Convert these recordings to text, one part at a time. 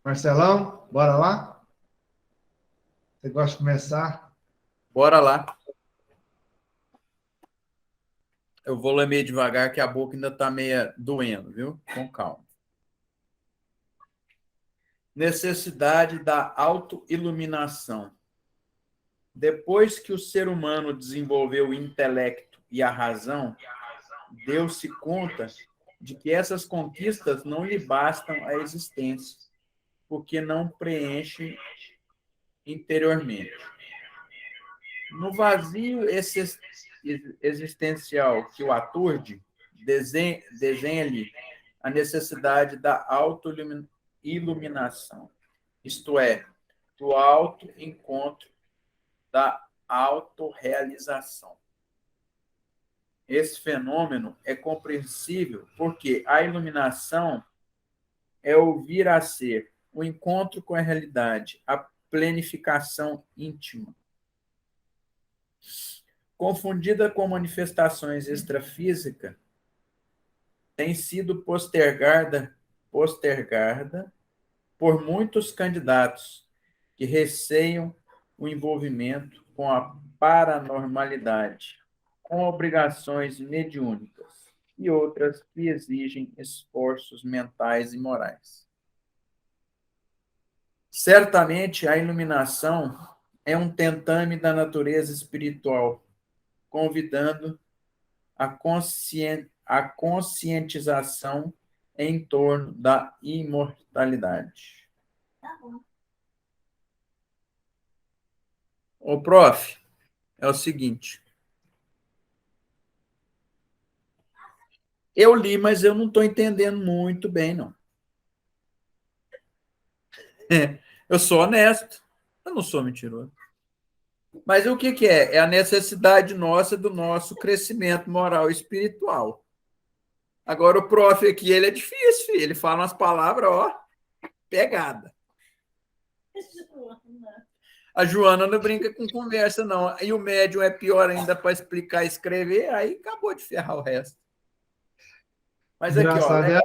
Marcelão, bora lá? Você gosta de começar? Bora lá. Eu vou ler meio devagar, que a boca ainda está meio doendo, viu? Com calma. Necessidade da autoiluminação. Depois que o ser humano desenvolveu o intelecto e a razão, deu-se conta de que essas conquistas não lhe bastam à existência, porque não preenchem interiormente. No vazio existencial que o aturde, desenha-lhe a necessidade da autoiluminação, isto é, do autoencontro, da autorrealização. Esse fenômeno é compreensível porque a iluminação é o vir a ser, o encontro com a realidade, a plenificação íntima. Confundida com manifestações extrafísicas, tem sido postergada por muitos candidatos que receiam o envolvimento com a paranormalidade, com obrigações mediúnicas e outras que exigem esforços mentais e morais. Certamente, a iluminação é um tentame da natureza espiritual, convidando a conscientização em torno da imortalidade. Ô, prof, é o seguinte. Eu li, mas eu não estou entendendo muito bem, não. Eu sou honesto, eu não sou mentiroso. Mas o que é? É a necessidade nossa do nosso crescimento moral e espiritual. Agora, o prof aqui, ele é difícil, filho. Ele fala umas palavras, ó, pegada. A Joana não brinca com conversa, não. E o médium é pior ainda para explicar e escrever, aí acabou de ferrar o resto. Mas aqui, ó, Engraçado, ela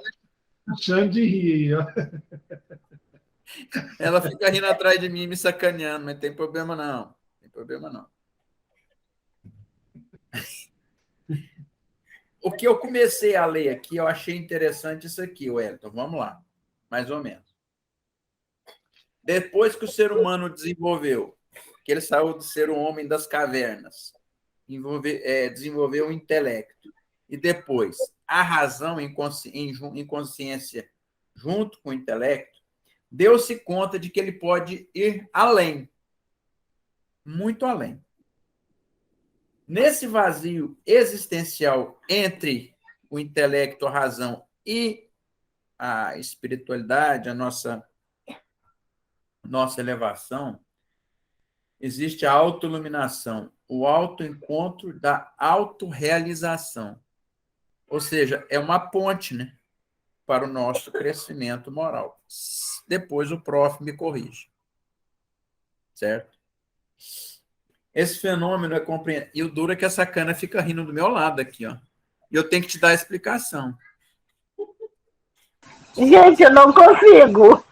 achando de rir. Ó. ela fica rindo atrás de mim, me sacaneando, mas tem problema não. Tem problema não. O que eu comecei a ler aqui, eu achei interessante isso aqui, Wellington. Vamos lá, mais ou menos. Depois que o ser humano desenvolveu, que ele saiu de ser um homem das cavernas, desenvolveu o intelecto, e depois a razão em consciência junto com o intelecto, deu-se conta de que ele pode ir além, muito além. Nesse vazio existencial entre o intelecto, a razão e a espiritualidade, a nossa elevação, existe a autoiluminação, o autoencontro da autorrealização. Ou seja, é uma ponte, né, para o nosso crescimento moral. Depois o prof me corrige. Certo? Esse fenômeno é compreendido. E o duro é que essa cana fica rindo do meu lado aqui, ó. E eu tenho que te dar a explicação. Gente, eu não consigo.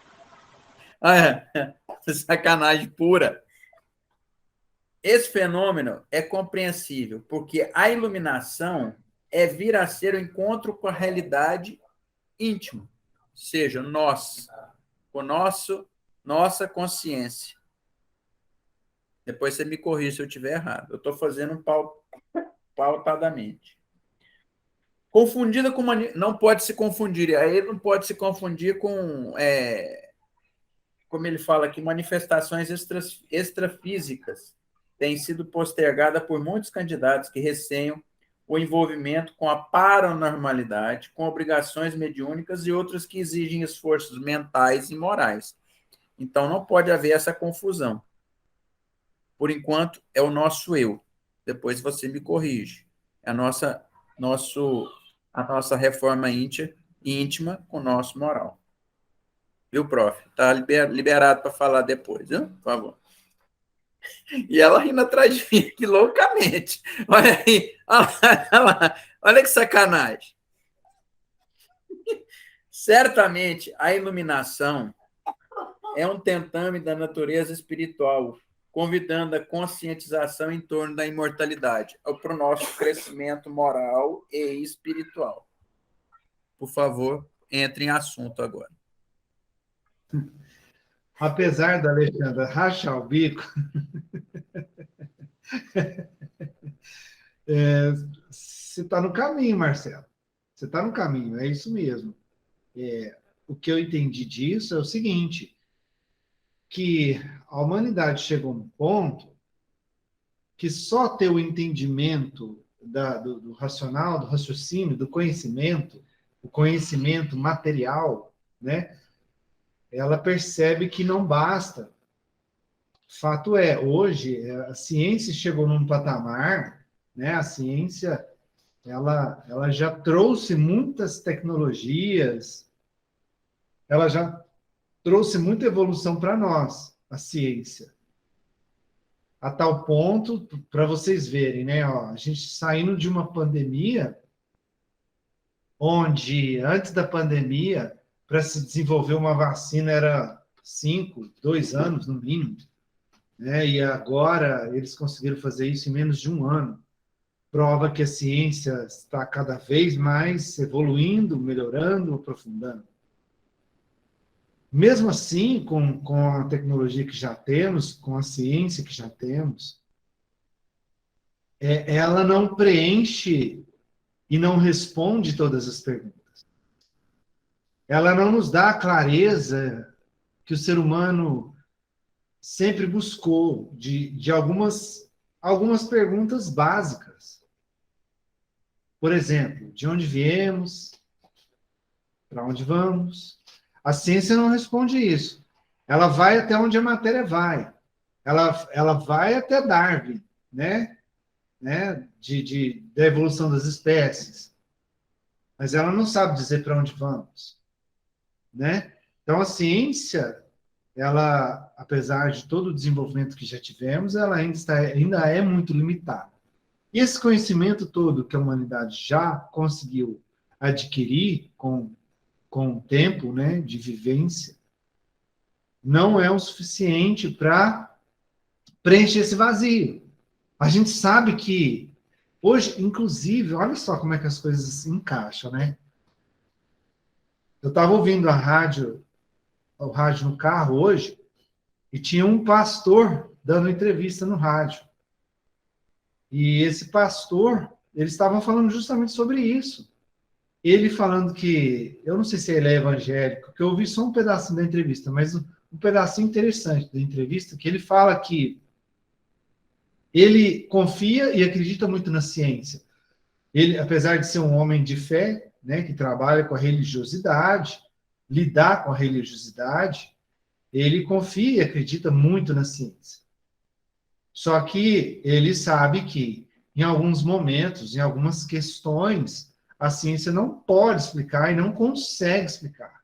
Ah, é. Sacanagem pura. Esse fenômeno é compreensível porque a iluminação é vir a ser o encontro com a realidade íntima, ou seja, nós, com nossa consciência. Depois você me corrige se eu estiver errado. Eu estou fazendo pautadamente. Confundida com não pode se confundir. Aí não pode se confundir com, como ele fala aqui, manifestações extrafísicas. Tem sido postergada por muitos candidatos que receiam o envolvimento com a paranormalidade, com obrigações mediúnicas e outras que exigem esforços mentais e morais. Então, não pode haver essa confusão. Por enquanto, é o nosso eu. Depois você me corrige. É a nossa reforma íntima com o nosso moral. Viu, prof? Está liberado para falar depois, viu? Por favor. E ela rindo atrás de mim, que loucamente. Olha aí, olha lá, olha que sacanagem. Certamente, a iluminação é um tentame da natureza espiritual, convidando a conscientização em torno da imortalidade, para o nosso crescimento moral e espiritual. Por favor, entre em assunto agora. Apesar da Alexandra rachar o bico, você está no caminho, Marcelo. Você está no caminho, é isso mesmo. O que eu entendi disso é o seguinte, que a humanidade chegou num ponto que só ter o entendimento do racional, do raciocínio, do conhecimento, o conhecimento material, né? Ela percebe que não basta. Fato é, hoje a ciência chegou num patamar, né? A ciência ela já trouxe muitas tecnologias, ela já trouxe muita evolução para nós, a ciência. A tal ponto, para vocês verem, né? Ó, a gente saindo de uma pandemia, onde antes da pandemia, para se desenvolver uma vacina era 2 anos no mínimo, né? E agora eles conseguiram fazer isso em menos de 1 ano. Prova que a ciência está cada vez mais evoluindo, melhorando, aprofundando. Mesmo assim, com a tecnologia que já temos, com a ciência que já temos, ela não preenche e não responde todas as perguntas. Ela não nos dá a clareza que o ser humano sempre buscou de algumas perguntas básicas. Por exemplo, de onde viemos, para onde vamos? A ciência não responde isso. Ela vai até onde a matéria vai. Ela vai até Darwin, né? Da evolução das espécies. Mas ela não sabe dizer para onde vamos, né? Então, a ciência, ela, apesar de todo o desenvolvimento que já tivemos, ela ainda é muito limitada. E esse conhecimento todo que a humanidade já conseguiu adquirir com o tempo, né, de vivência, não é o suficiente para preencher esse vazio. A gente sabe que hoje, inclusive, olha só como é que as coisas se encaixam, né? Eu estava ouvindo o rádio no carro hoje, e tinha um pastor dando entrevista no rádio. E esse pastor, eles estavam falando justamente sobre isso. Ele falando que, eu não sei se ele é evangélico, que eu ouvi só um pedacinho da entrevista, mas um pedacinho interessante da entrevista, que ele fala que ele confia e acredita muito na ciência. Ele, apesar de ser um homem de fé, né, que trabalha com a religiosidade, lidar com a religiosidade, ele confia e acredita muito na ciência. Só que ele sabe que, em alguns momentos, em algumas questões, a ciência não pode explicar e não consegue explicar.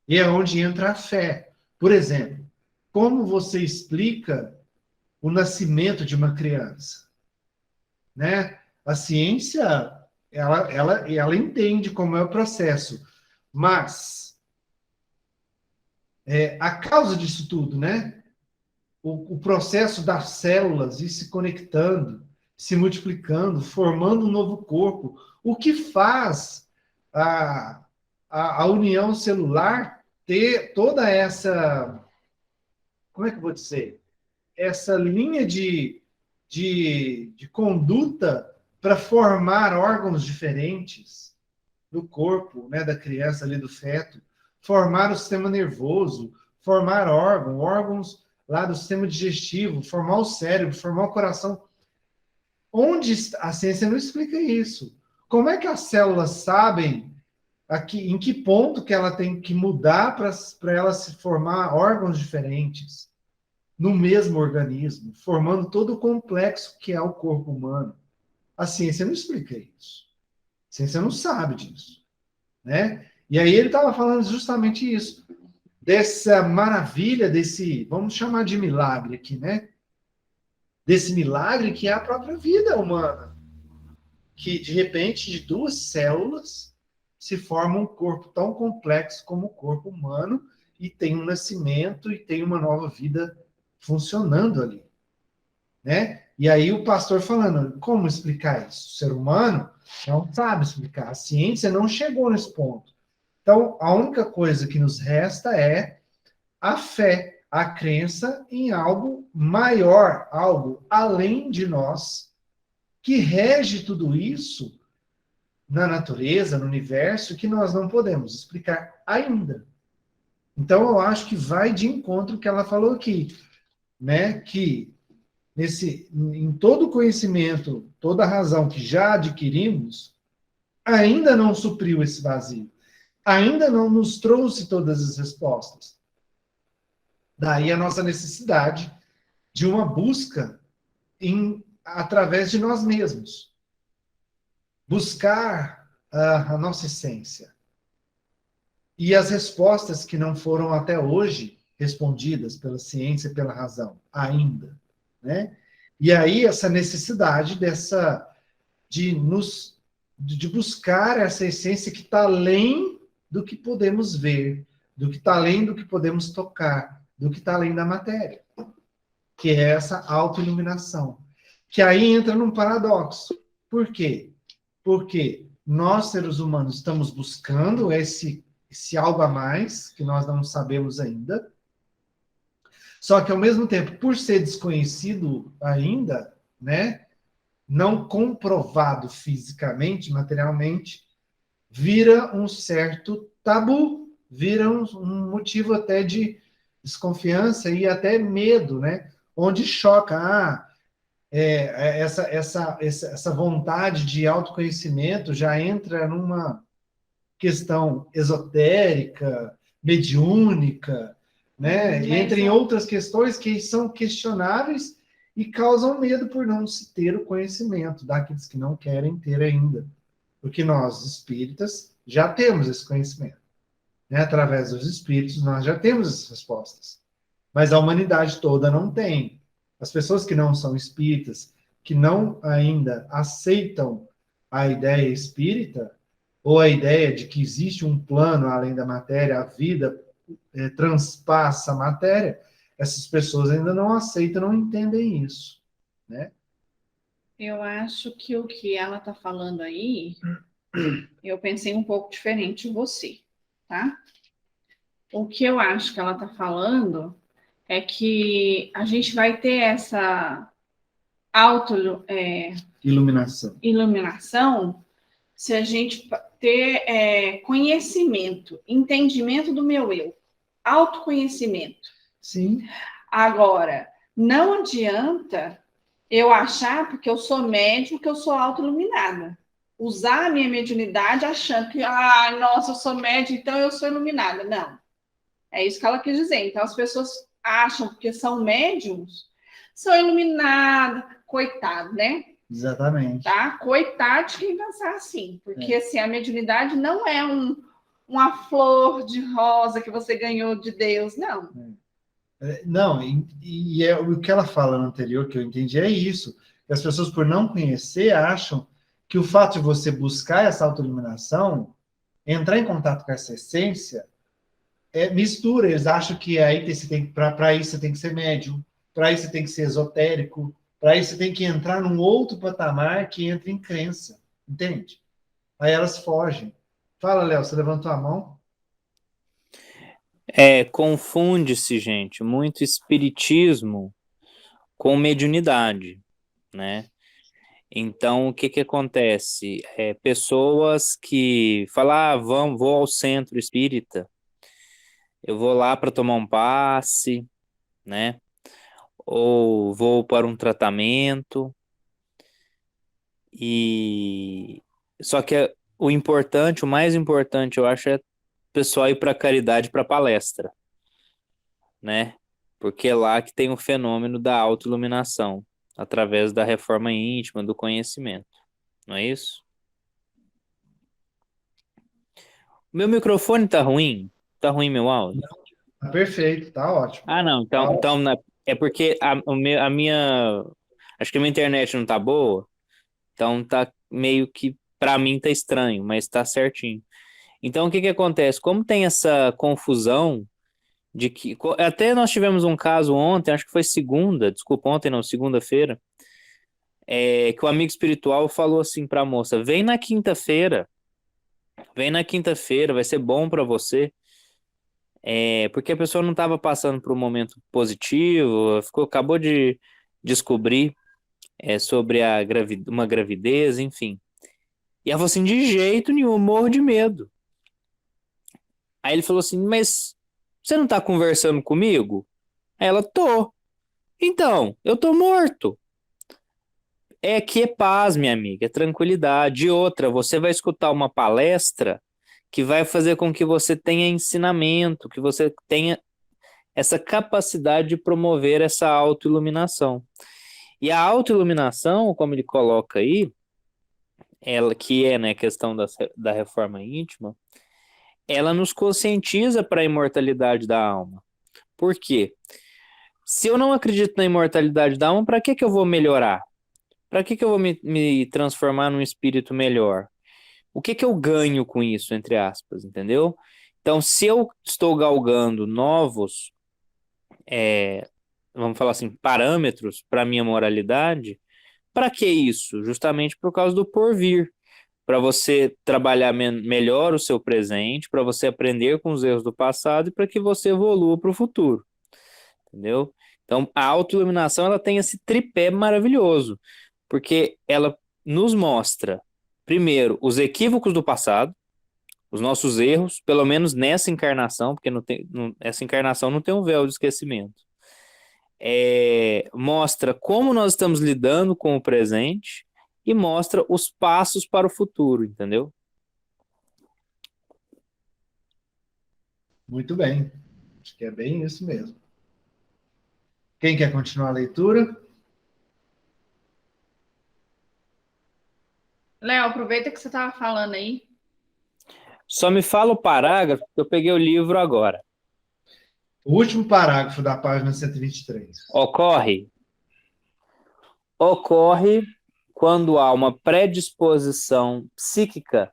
E é onde entra a fé. Por exemplo, como você explica o nascimento de uma criança? Né? A ciência, ela entende como é o processo, mas a causa disso tudo, né? O processo das células ir se conectando, se multiplicando, formando um novo corpo, o que faz a união celular ter toda essa, como é que eu vou dizer? Essa linha de conduta para formar órgãos diferentes do corpo, né, da criança ali, do feto, formar o sistema nervoso, formar órgãos lá do sistema digestivo, formar o cérebro, formar o coração. Onde a ciência não explica isso? Como é que as células sabem em que ponto que ela tem que mudar para ela se formar órgãos diferentes no mesmo organismo, formando todo o complexo que é o corpo humano? A ciência não explica isso. A ciência não sabe disso, né? E aí ele estava falando justamente isso, dessa maravilha, vamos chamar de milagre aqui, né? Desse milagre que é a própria vida humana, que de repente de 2 células se forma um corpo tão complexo como o corpo humano e tem um nascimento e tem uma nova vida funcionando ali, né? E aí o pastor falando, como explicar isso? O ser humano não sabe explicar, a ciência não chegou nesse ponto. Então, a única coisa que nos resta é a fé, a crença em algo maior, algo além de nós, que rege tudo isso na natureza, no universo, que nós não podemos explicar ainda. Então, eu acho que vai de encontro que ela falou aqui, né? Que em todo conhecimento, toda razão que já adquirimos, ainda não supriu esse vazio, ainda não nos trouxe todas as respostas. Daí a nossa necessidade de uma busca através de nós mesmos. Buscar a nossa essência. E as respostas que não foram até hoje respondidas pela ciência e pela razão, ainda. Né? E aí essa necessidade de buscar essa essência que está além do que podemos ver, do que está além do que podemos tocar, do que está além da matéria, que é essa autoiluminação. Que aí entra num paradoxo. Por quê? Porque nós, seres humanos, estamos buscando esse algo a mais, que nós não sabemos ainda, só que, ao mesmo tempo, por ser desconhecido ainda, né, não comprovado fisicamente, materialmente, vira um certo tabu, vira um motivo até de desconfiança e até medo, né? Onde choca, essa vontade de autoconhecimento já entra numa questão esotérica, mediúnica, né? Entra em outras questões que são questionáveis e causam medo por não se ter o conhecimento daqueles que não querem ter ainda. Porque nós, espíritas, já temos esse conhecimento. Né? Através dos espíritos, nós já temos essas respostas. Mas a humanidade toda não tem. As pessoas que não são espíritas, que não ainda aceitam a ideia espírita, ou a ideia de que existe um plano além da matéria, a vida transpassa a matéria, essas pessoas ainda não aceitam, não entendem isso, né? Eu acho que o que ela está falando aí, eu pensei um pouco diferente de você, tá? O que eu acho que ela está falando é que a gente vai ter essa iluminação se a gente ter conhecimento, entendimento do meu eu, autoconhecimento. Sim. Agora, não adianta eu achar, porque eu sou médium, que eu sou autoiluminada. Usar a minha mediunidade achando que, nossa, eu sou médium, então eu sou iluminada. Não. É isso que ela quis dizer. Então, as pessoas acham, porque são médiums, são iluminadas, coitado, né? Exatamente. Tá? Coitado de quem pensar assim, porque assim, a mediunidade não é uma flor de rosa que você ganhou de Deus, não. Não, e o que ela fala no anterior, que eu entendi, é isso. Que as pessoas, por não conhecer, acham que o fato de você buscar essa autoiluminação, entrar em contato com essa essência, mistura. Eles acham que aí para isso você tem que ser médium, para isso você tem que ser esotérico, para isso você tem que entrar num outro patamar que entra em crença, entende? Aí elas fogem. Fala, Léo, você levantou a mão? Confunde-se, gente, muito espiritismo com mediunidade, né? Então, o que que acontece? Pessoas que falam, vou ao centro espírita, eu vou lá para tomar um passe, né? Ou vou para um tratamento. Só que o mais importante, eu acho, é o pessoal ir para caridade, para palestra, né? Porque é lá que tem o fenômeno da autoiluminação, através da reforma íntima, do conhecimento. Não é isso? Meu microfone tá ruim? Tá ruim meu áudio? Tá perfeito, tá ótimo. Não. Então é porque a minha... Acho que a minha internet não tá boa. Então tá meio que... Pra mim tá estranho, mas tá certinho. Então, o que que acontece? Como tem essa confusão de que... Até nós tivemos um caso ontem, acho que foi ontem não, segunda-feira, que o amigo espiritual falou assim para a moça, vem na quinta-feira, vai ser bom para você. Porque a pessoa não estava passando por um momento positivo, acabou de descobrir sobre uma gravidez, enfim. E ela falou assim, de jeito nenhum, eu morro de medo. Aí ele falou assim, mas você não tá conversando comigo? Aí ela, tô. Então, eu tô morto. Que é paz, minha amiga, é tranquilidade. E outra, você vai escutar uma palestra que vai fazer com que você tenha ensinamento, que você tenha essa capacidade de promover essa autoiluminação. E a autoiluminação, como ele coloca aí, ela que é, né, questão da reforma íntima, ela nos conscientiza para a imortalidade da alma. Por quê? Se eu não acredito na imortalidade da alma, para que eu vou melhorar? Para que eu vou me transformar num espírito melhor? O que eu ganho com isso, entre aspas, entendeu? Então, se eu estou galgando novos, vamos falar assim, parâmetros para minha moralidade, para que isso? Justamente por causa do porvir. Para você trabalhar melhor o seu presente, para você aprender com os erros do passado e para que você evolua para o futuro, entendeu? Então, a autoiluminação ela tem esse tripé maravilhoso, porque ela nos mostra, primeiro, os equívocos do passado, os nossos erros, pelo menos nessa encarnação, porque essa encarnação não tem um véu de esquecimento. Mostra como nós estamos lidando com o presente e mostra os passos para o futuro, entendeu? Muito bem. Acho que é bem isso mesmo. Quem quer continuar a leitura? Léo, aproveita que você estava falando aí. Só me fala o parágrafo, que eu peguei o livro agora. O último parágrafo da página 123. Ocorre quando há uma predisposição psíquica,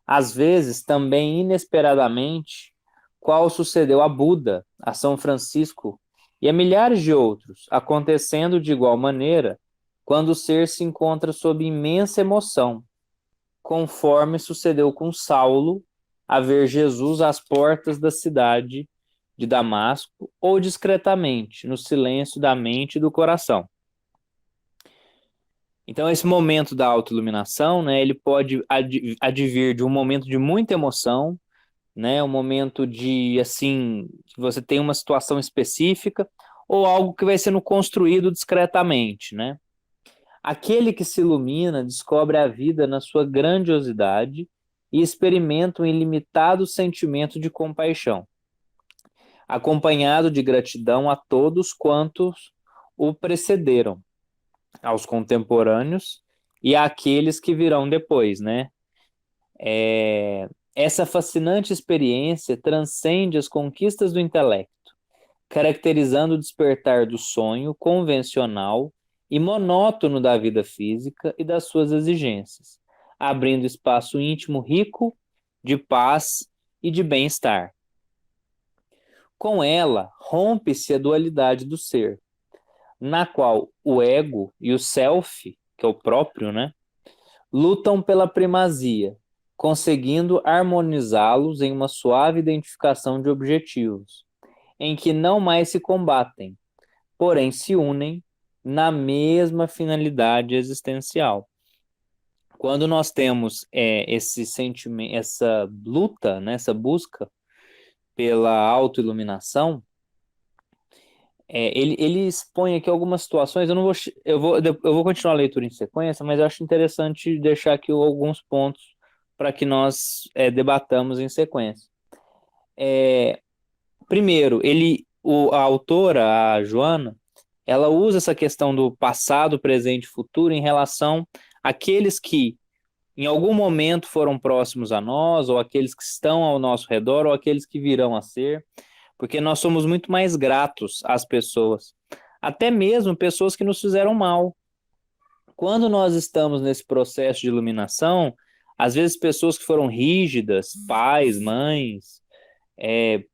às vezes também inesperadamente, qual sucedeu a Buda, a São Francisco e a milhares de outros, acontecendo de igual maneira quando o ser se encontra sob imensa emoção, conforme sucedeu com Saulo a ver Jesus às portas da cidade de Damasco ou discretamente, no silêncio da mente e do coração. Então, esse momento da autoiluminação, né, ele pode advir de um momento de muita emoção, né, um momento de, assim, que você tem uma situação específica, ou algo que vai sendo construído discretamente, né? Aquele que se ilumina descobre a vida na sua grandiosidade e experimenta um ilimitado sentimento de compaixão, acompanhado de gratidão a todos quantos o precederam, aos contemporâneos e àqueles que virão depois, né? Essa fascinante experiência transcende as conquistas do intelecto, caracterizando o despertar do sonho convencional e monótono da vida física e das suas exigências, abrindo espaço íntimo rico de paz e de bem-estar. Com ela, rompe-se a dualidade do ser, na qual o ego e o self, que é o próprio, né, lutam pela primazia, conseguindo harmonizá-los em uma suave identificação de objetivos, em que não mais se combatem, porém se unem na mesma finalidade existencial. Quando nós temos esse sentimento, essa luta, né, essa busca pela autoiluminação, ele expõe aqui algumas situações. Eu vou continuar a leitura em sequência, mas eu acho interessante deixar aqui alguns pontos para que nós debatamos em sequência. Primeiro, a autora, a Joana, ela usa essa questão do passado, presente e futuro em relação àqueles que em algum momento foram próximos a nós, ou aqueles que estão ao nosso redor, ou aqueles que virão a ser, porque nós somos muito mais gratos às pessoas, até mesmo pessoas que nos fizeram mal. Quando nós estamos nesse processo de iluminação, às vezes pessoas que foram rígidas, pais, mães,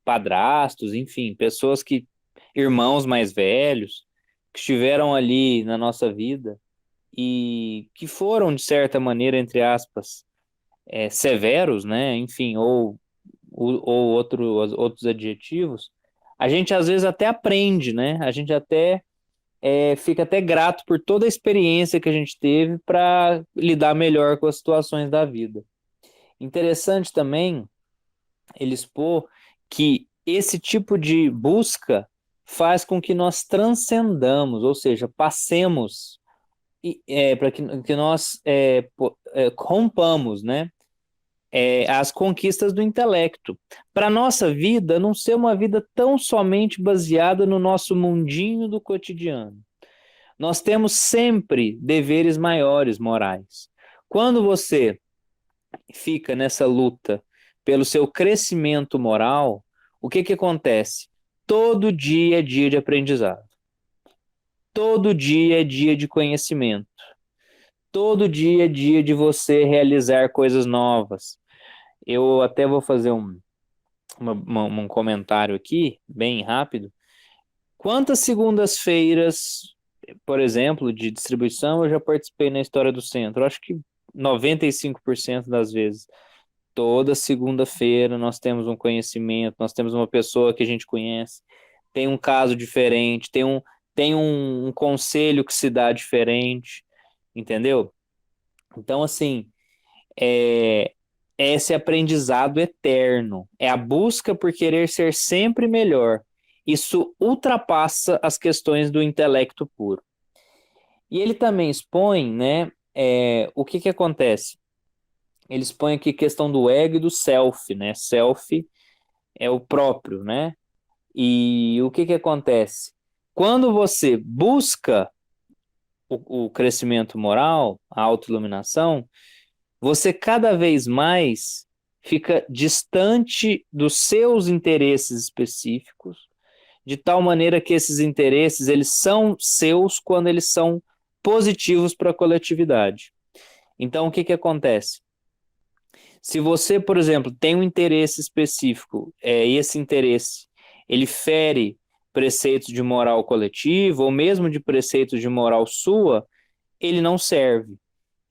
padrastos, enfim, pessoas que, irmãos mais velhos, que estiveram ali na nossa vida e que foram, de certa maneira, entre aspas, severos, né? Enfim, ou outros adjetivos, a gente às vezes até aprende, né? A gente até fica até grato por toda a experiência que a gente teve para lidar melhor com as situações da vida. Interessante também ele expor que esse tipo de busca faz com que nós transcendamos, ou seja, passemos para que nós rompamos, né, as conquistas do intelecto. Para a nossa vida não ser uma vida tão somente baseada no nosso mundinho do cotidiano. Nós temos sempre deveres maiores morais. Quando você fica nessa luta pelo seu crescimento moral, o que acontece? Todo dia é dia de aprendizado. Todo dia é dia de conhecimento. Todo dia é dia de você realizar coisas novas. Eu até vou fazer um comentário aqui, bem rápido. Quantas segundas-feiras, por exemplo, de distribuição eu já participei na história do centro? Eu acho que 95% das vezes. Toda segunda-feira nós temos um conhecimento, nós temos uma pessoa que a gente conhece, tem um caso diferente, tem um conselho que se dá diferente, entendeu? Então, assim, esse aprendizado eterno, é a busca por querer ser sempre melhor. Isso ultrapassa as questões do intelecto puro. E ele também expõe, né, o que acontece? Ele expõe aqui a questão do ego e do self, né? Self é o próprio, né? E o que acontece? Quando você busca o crescimento moral, a autoiluminação, você cada vez mais fica distante dos seus interesses específicos, de tal maneira que esses interesses eles são seus quando eles são positivos para a coletividade. Então, o que acontece? Se você, por exemplo, tem um interesse específico, e esse interesse ele fere preceitos de moral coletiva ou mesmo de preceitos de moral sua, ele não serve,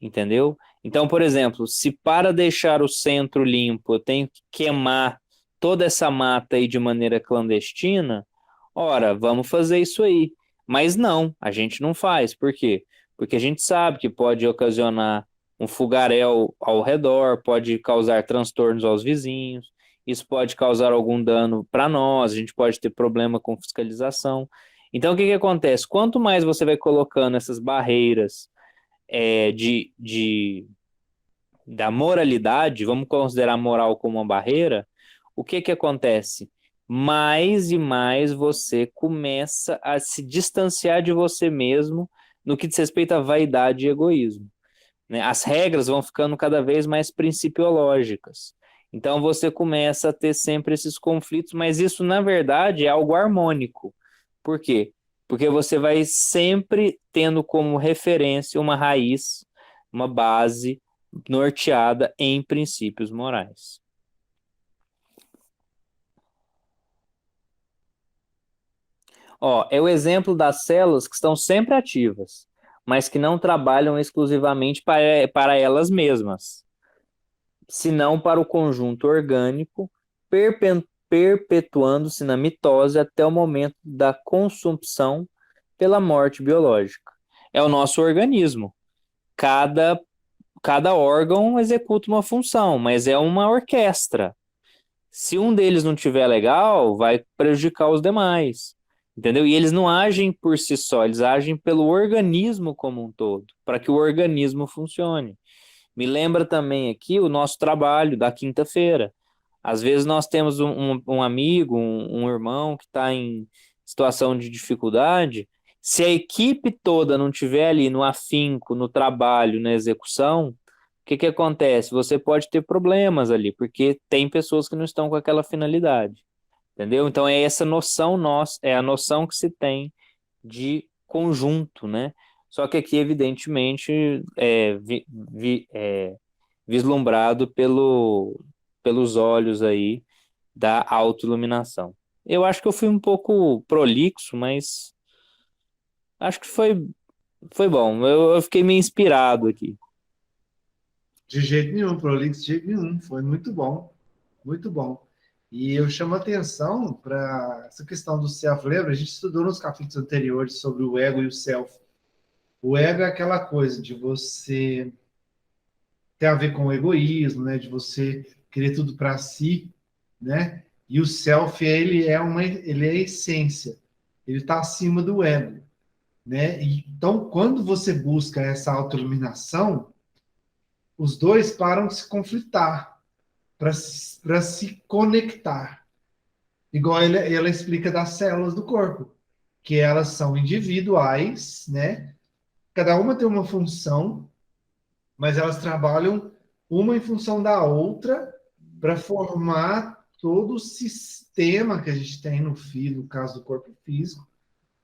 entendeu? Então, por exemplo, se para deixar o centro limpo eu tenho que queimar toda essa mata aí de maneira clandestina, ora, vamos fazer isso aí. Mas não, a gente não faz. Por quê? Porque a gente sabe que pode ocasionar um fogaréu ao redor, pode causar transtornos aos vizinhos, isso pode causar algum dano para nós, a gente pode ter problema com fiscalização. Então, o que acontece? Quanto mais você vai colocando essas barreiras da moralidade, vamos considerar a moral como uma barreira, o que acontece? Mais e mais você começa a se distanciar de você mesmo no que diz respeito à vaidade e egoísmo, né? As regras vão ficando cada vez mais principiológicas. Então você começa a ter sempre esses conflitos, mas isso, na verdade, é algo harmônico. Por quê? Porque você vai sempre tendo como referência uma raiz, uma base norteada em princípios morais. Ó, é o exemplo das células que estão sempre ativas, mas que não trabalham exclusivamente para elas mesmas, senão para o conjunto orgânico, perpetuando-se na mitose até o momento da consumpção pela morte biológica. É o nosso organismo. Cada órgão executa uma função, mas é uma orquestra. Se um deles não tiver legal, vai prejudicar os demais, entendeu? E eles não agem por si só, eles agem pelo organismo como um todo, para que o organismo funcione. Me lembra também aqui o nosso trabalho da quinta-feira. Às vezes nós temos um amigo, um irmão que está em situação de dificuldade. Se a equipe toda não tiver ali no afinco, no trabalho, na execução, o que acontece? Você pode ter problemas ali, porque tem pessoas que não estão com aquela finalidade, entendeu? Então é essa noção nossa, é a noção que se tem de conjunto, né? Só que aqui, evidentemente, vislumbrado pelos olhos aí da autoiluminação. Eu acho que eu fui um pouco prolixo, mas acho que foi bom. Eu fiquei meio inspirado aqui. De jeito nenhum, prolixo de jeito nenhum. Foi muito bom. Muito bom. E eu chamo a atenção para essa questão do self. Lembra? A gente estudou nos capítulos anteriores sobre o ego e o self. O ego é aquela coisa de você ter a ver com o egoísmo, né? De você querer tudo para si, né? E o self, ele é a essência. Ele está acima do ego, né? Então, quando você busca essa autoiluminação, os dois param de se conflitar para se conectar. Igual ela explica das células do corpo, que elas são individuais, né? Cada uma tem uma função, mas elas trabalham uma em função da outra para formar todo o sistema que a gente tem no caso do corpo físico,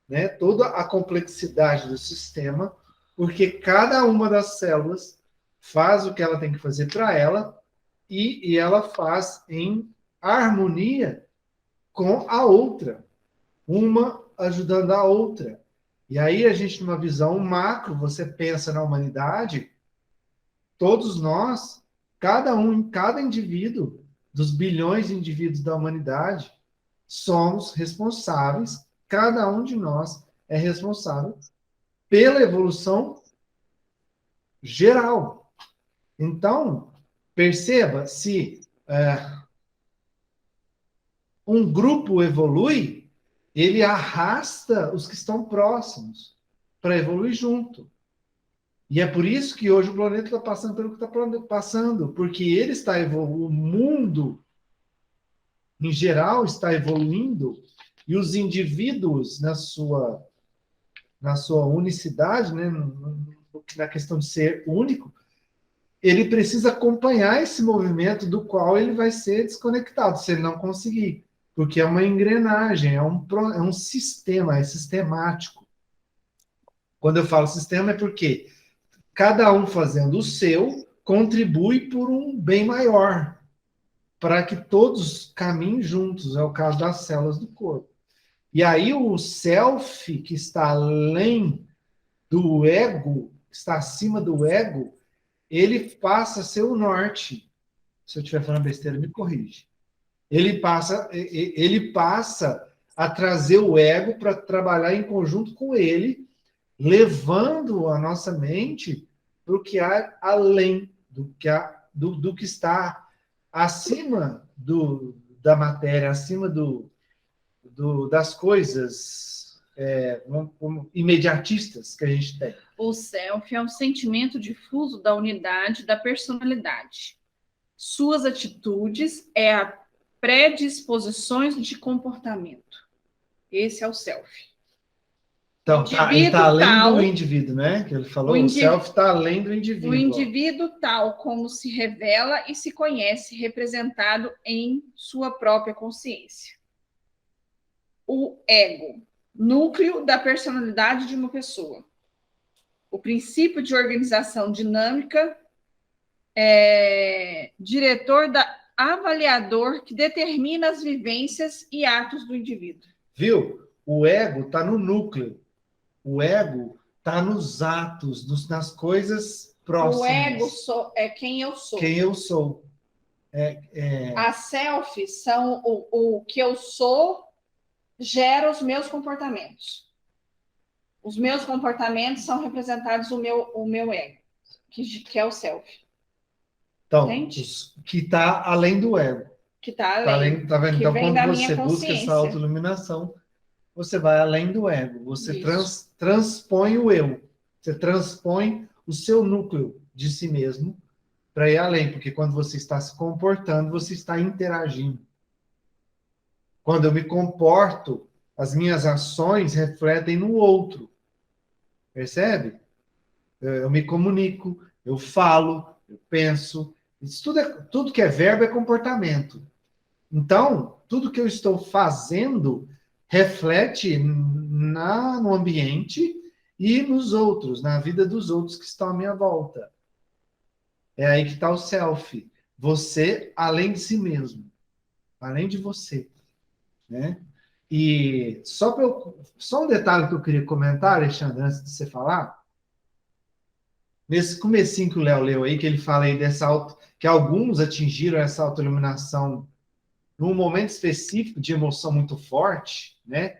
né? Toda a complexidade do sistema, porque cada uma das células faz o que ela tem que fazer para ela e ela faz em harmonia com a outra, uma ajudando a outra. E aí a gente, numa visão macro, você pensa na humanidade, todos nós, cada indivíduo, dos bilhões de indivíduos da humanidade, somos responsáveis, cada um de nós é responsável pela evolução geral. Então, perceba, se um grupo evolui, ele arrasta os que estão próximos para evoluir junto. E é por isso que hoje o planeta está passando pelo que está passando, porque ele está evoluindo, o mundo em geral está evoluindo, e os indivíduos na sua unicidade, né, na questão de ser único, ele precisa acompanhar esse movimento do qual ele vai ser desconectado, se ele não conseguir. Porque é uma engrenagem, é um sistema, é sistemático. Quando eu falo sistema é porque cada um fazendo o seu contribui por um bem maior, para que todos caminhem juntos, é o caso das células do corpo. E aí o self, que está além do ego, está acima do ego, ele passa a ser o norte. Se eu estiver falando besteira, me corrige. Ele passa a trazer o ego para trabalhar em conjunto com ele, levando a nossa mente para o que há além do que está acima da matéria, acima das coisas imediatistas que a gente tem. O self é um sentimento difuso da unidade da personalidade. Suas atitudes é a predisposições de comportamento. Esse é o self. Então, ele está além do indivíduo, né? Que ele falou, o self está além do indivíduo. O indivíduo tal como se revela e se conhece, representado em sua própria consciência. O ego, núcleo da personalidade de uma pessoa. O princípio de organização dinâmica, diretor avaliador que determina as vivências e atos do indivíduo. Viu? O ego está no núcleo. O ego está nos atos, nas coisas próximas. O ego é quem eu sou. Quem eu sou. As selfies são o que eu sou gera os meus comportamentos. Os meus comportamentos são representados o meu ego, que é o self. Então, que está além do ego. Que está além. Tá vendo? Então, quando você busca essa consciência. autoiluminação, você vai além do ego. Você Isso. transpõe o eu. Você transpõe o seu núcleo de si mesmo para ir além. Porque quando você está se comportando, você está interagindo. Quando eu me comporto, as minhas ações refletem no outro. Percebe? Eu me comunico, eu falo, eu penso. Isso tudo que é verbo é comportamento. Então, tudo que eu estou fazendo reflete no ambiente e nos outros, na vida dos outros que estão à minha volta. É aí que está o self. Você além de si mesmo. Além de você. Né? E só um detalhe que eu queria comentar, Alexandre, antes de você falar. Nesse comecinho que o Léo leu aí, que ele fala aí que alguns atingiram essa autoiluminação num momento específico de emoção muito forte, né?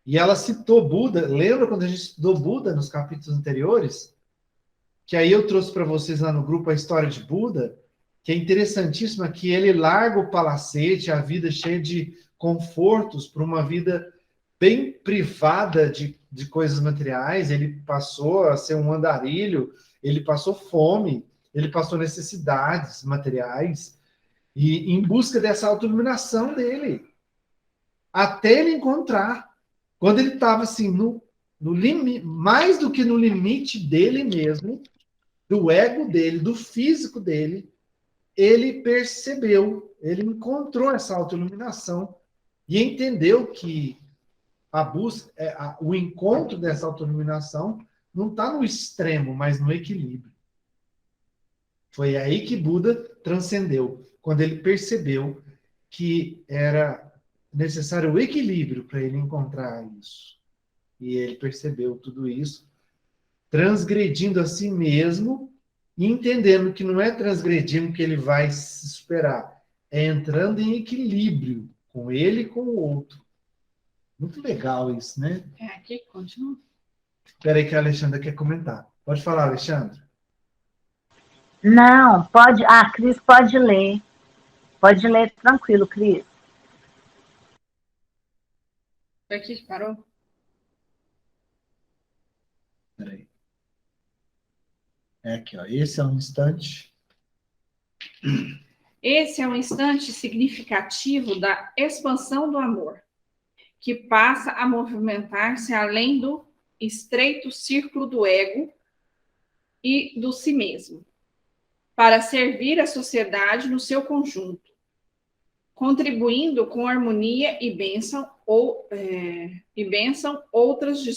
E ela citou Buda. Lembra quando a gente estudou Buda nos capítulos anteriores? Que aí eu trouxe para vocês lá no grupo a história de Buda, que é interessantíssima, que ele larga o palacete, a vida cheia de confortos, para uma vida bem privada de coisas materiais. Ele passou a ser um andarilho, ele passou fome, ele passou necessidades materiais, e em busca dessa autoiluminação dele, até ele encontrar. Quando ele estava assim, no limite, mais do que no limite dele mesmo, do ego dele, do físico dele, ele percebeu, ele encontrou essa autoiluminação e entendeu que a busca, o encontro dessa autoiluminação não está no extremo, mas no equilíbrio. Foi aí que Buda transcendeu, quando ele percebeu que era necessário o equilíbrio para ele encontrar isso. E ele percebeu tudo isso, transgredindo a si mesmo e entendendo que não é transgredindo que ele vai se superar, é entrando em equilíbrio com ele e com o outro. Muito legal isso, né? Aqui, continua. Espera aí que a Alexandra quer comentar. Pode falar, Alexandra. Não, pode. Ah, Cris, pode ler. Pode ler tranquilo, Cris. Foi aqui que parou? Espera aí. É aqui, ó. Esse é um instante. Esse é um instante significativo da expansão do amor, que passa a movimentar-se além do estreito círculo do ego e do si mesmo, para servir a sociedade no seu conjunto, contribuindo com harmonia e bênção, outras de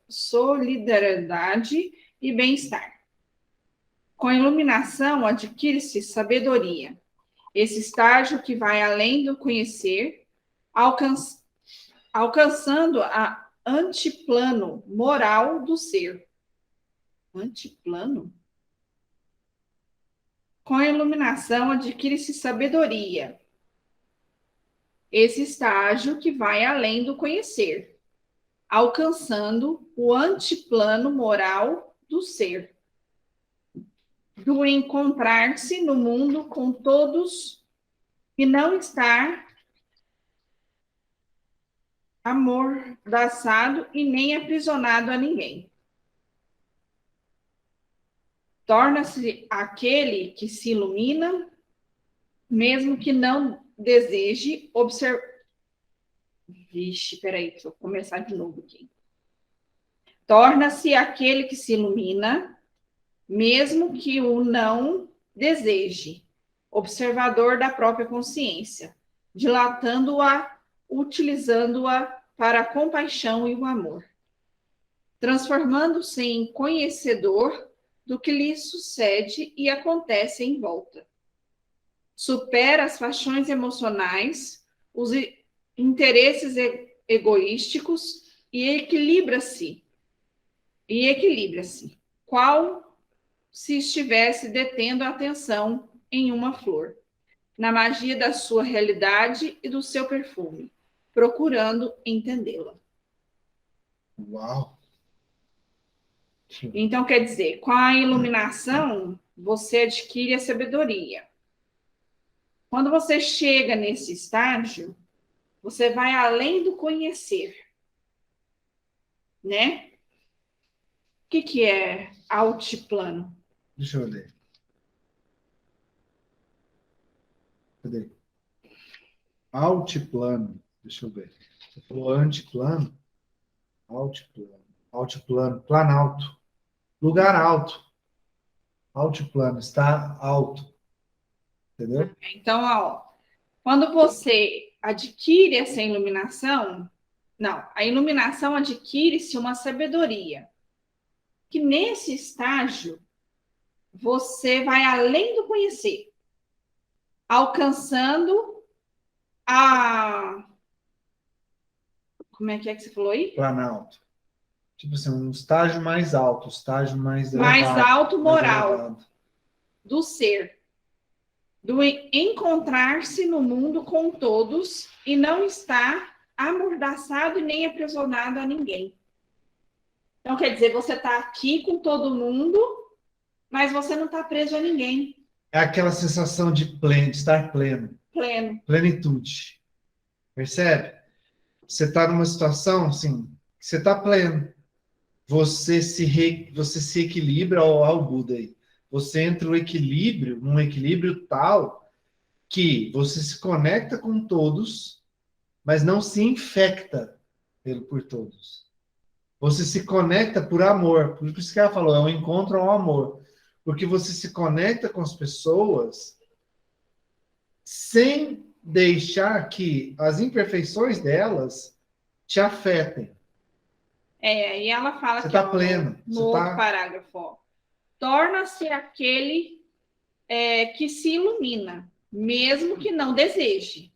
solidariedade e bem-estar. Com a iluminação adquire-se sabedoria, esse estágio que vai além do conhecer, alcançando a antiplano moral do ser. Antiplano? Com a iluminação adquire-se sabedoria, esse estágio que vai além do conhecer, alcançando o antiplano moral do ser, do encontrar-se no mundo com todos e não estar amordaçado e nem aprisionado a ninguém. Torna-se aquele que se ilumina, mesmo que não deseje observar. Vixe, peraí, deixa eu começar de novo aqui. Torna-se aquele que se ilumina, mesmo que o não deseje, observador da própria consciência, dilatando-a, utilizando-a para a compaixão e o amor, transformando-se em conhecedor do que lhe sucede e acontece em volta. Supera as paixões emocionais, os interesses egoísticos e equilibra-se, qual se estivesse detendo a atenção em uma flor, na magia da sua realidade e do seu perfume, procurando entendê-la. Uau! Então, quer dizer, com a iluminação, você adquire a sabedoria. Quando você chega nesse estágio, você vai além do conhecer, né? O que é altiplano? Deixa eu ler. Cadê? Altiplano. Deixa eu ver. Você falou antiplano? Altiplano. Altiplano. Planalto. Lugar alto. Altiplano. Está alto. Entendeu? Então, ó, quando você adquire essa iluminação, a iluminação adquire-se uma sabedoria, que nesse estágio você vai além do conhecer, alcançando a... Como é que você falou aí? Planalto. Tipo assim, um estágio mais alto, um estágio mais Mais elevado, alto moral mais elevado. do ser, do encontrar-se no mundo com todos e não estar amordaçado e nem aprisionado a ninguém. Então, quer dizer, você está aqui com todo mundo, mas você não está preso a ninguém. É aquela sensação de pleno, de estar pleno, Pleno. plenitude. Percebe? Você está numa situação, assim, que você está pleno. Você se equilibra ao Buda aí. Você entra no equilíbrio, num equilíbrio tal que você se conecta com todos, mas não se infecta por todos. Você se conecta por amor. Por isso que ela falou, é um encontro ao amor. Porque você se conecta com as pessoas sem deixar que as imperfeições delas te afetem. E ela fala Você que está pleno. no outro parágrafo, ó, torna-se aquele que se ilumina, mesmo que não deseje,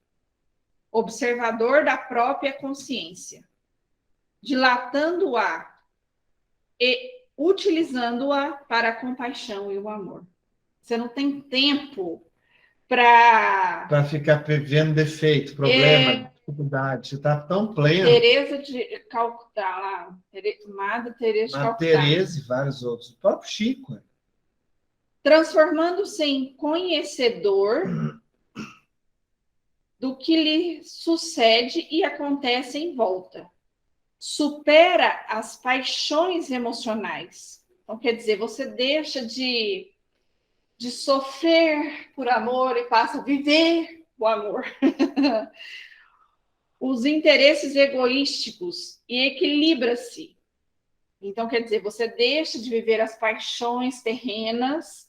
observador da própria consciência, dilatando-a e utilizando-a para a compaixão e o amor. Você não tem tempo para ficar vendo defeito, problema, dificuldade. Você está tão pleno. Teresa de Calcutá, lá, Madre Teresa de Calcutá. Teresa e vários outros. O próprio Chico. Transformando-se em conhecedor do que lhe sucede e acontece em volta. Supera as paixões emocionais. Então, quer dizer, você deixa de sofrer por amor e passa a viver o amor. Os interesses egoísticos e equilibra-se. Então, quer dizer, você deixa de viver as paixões terrenas,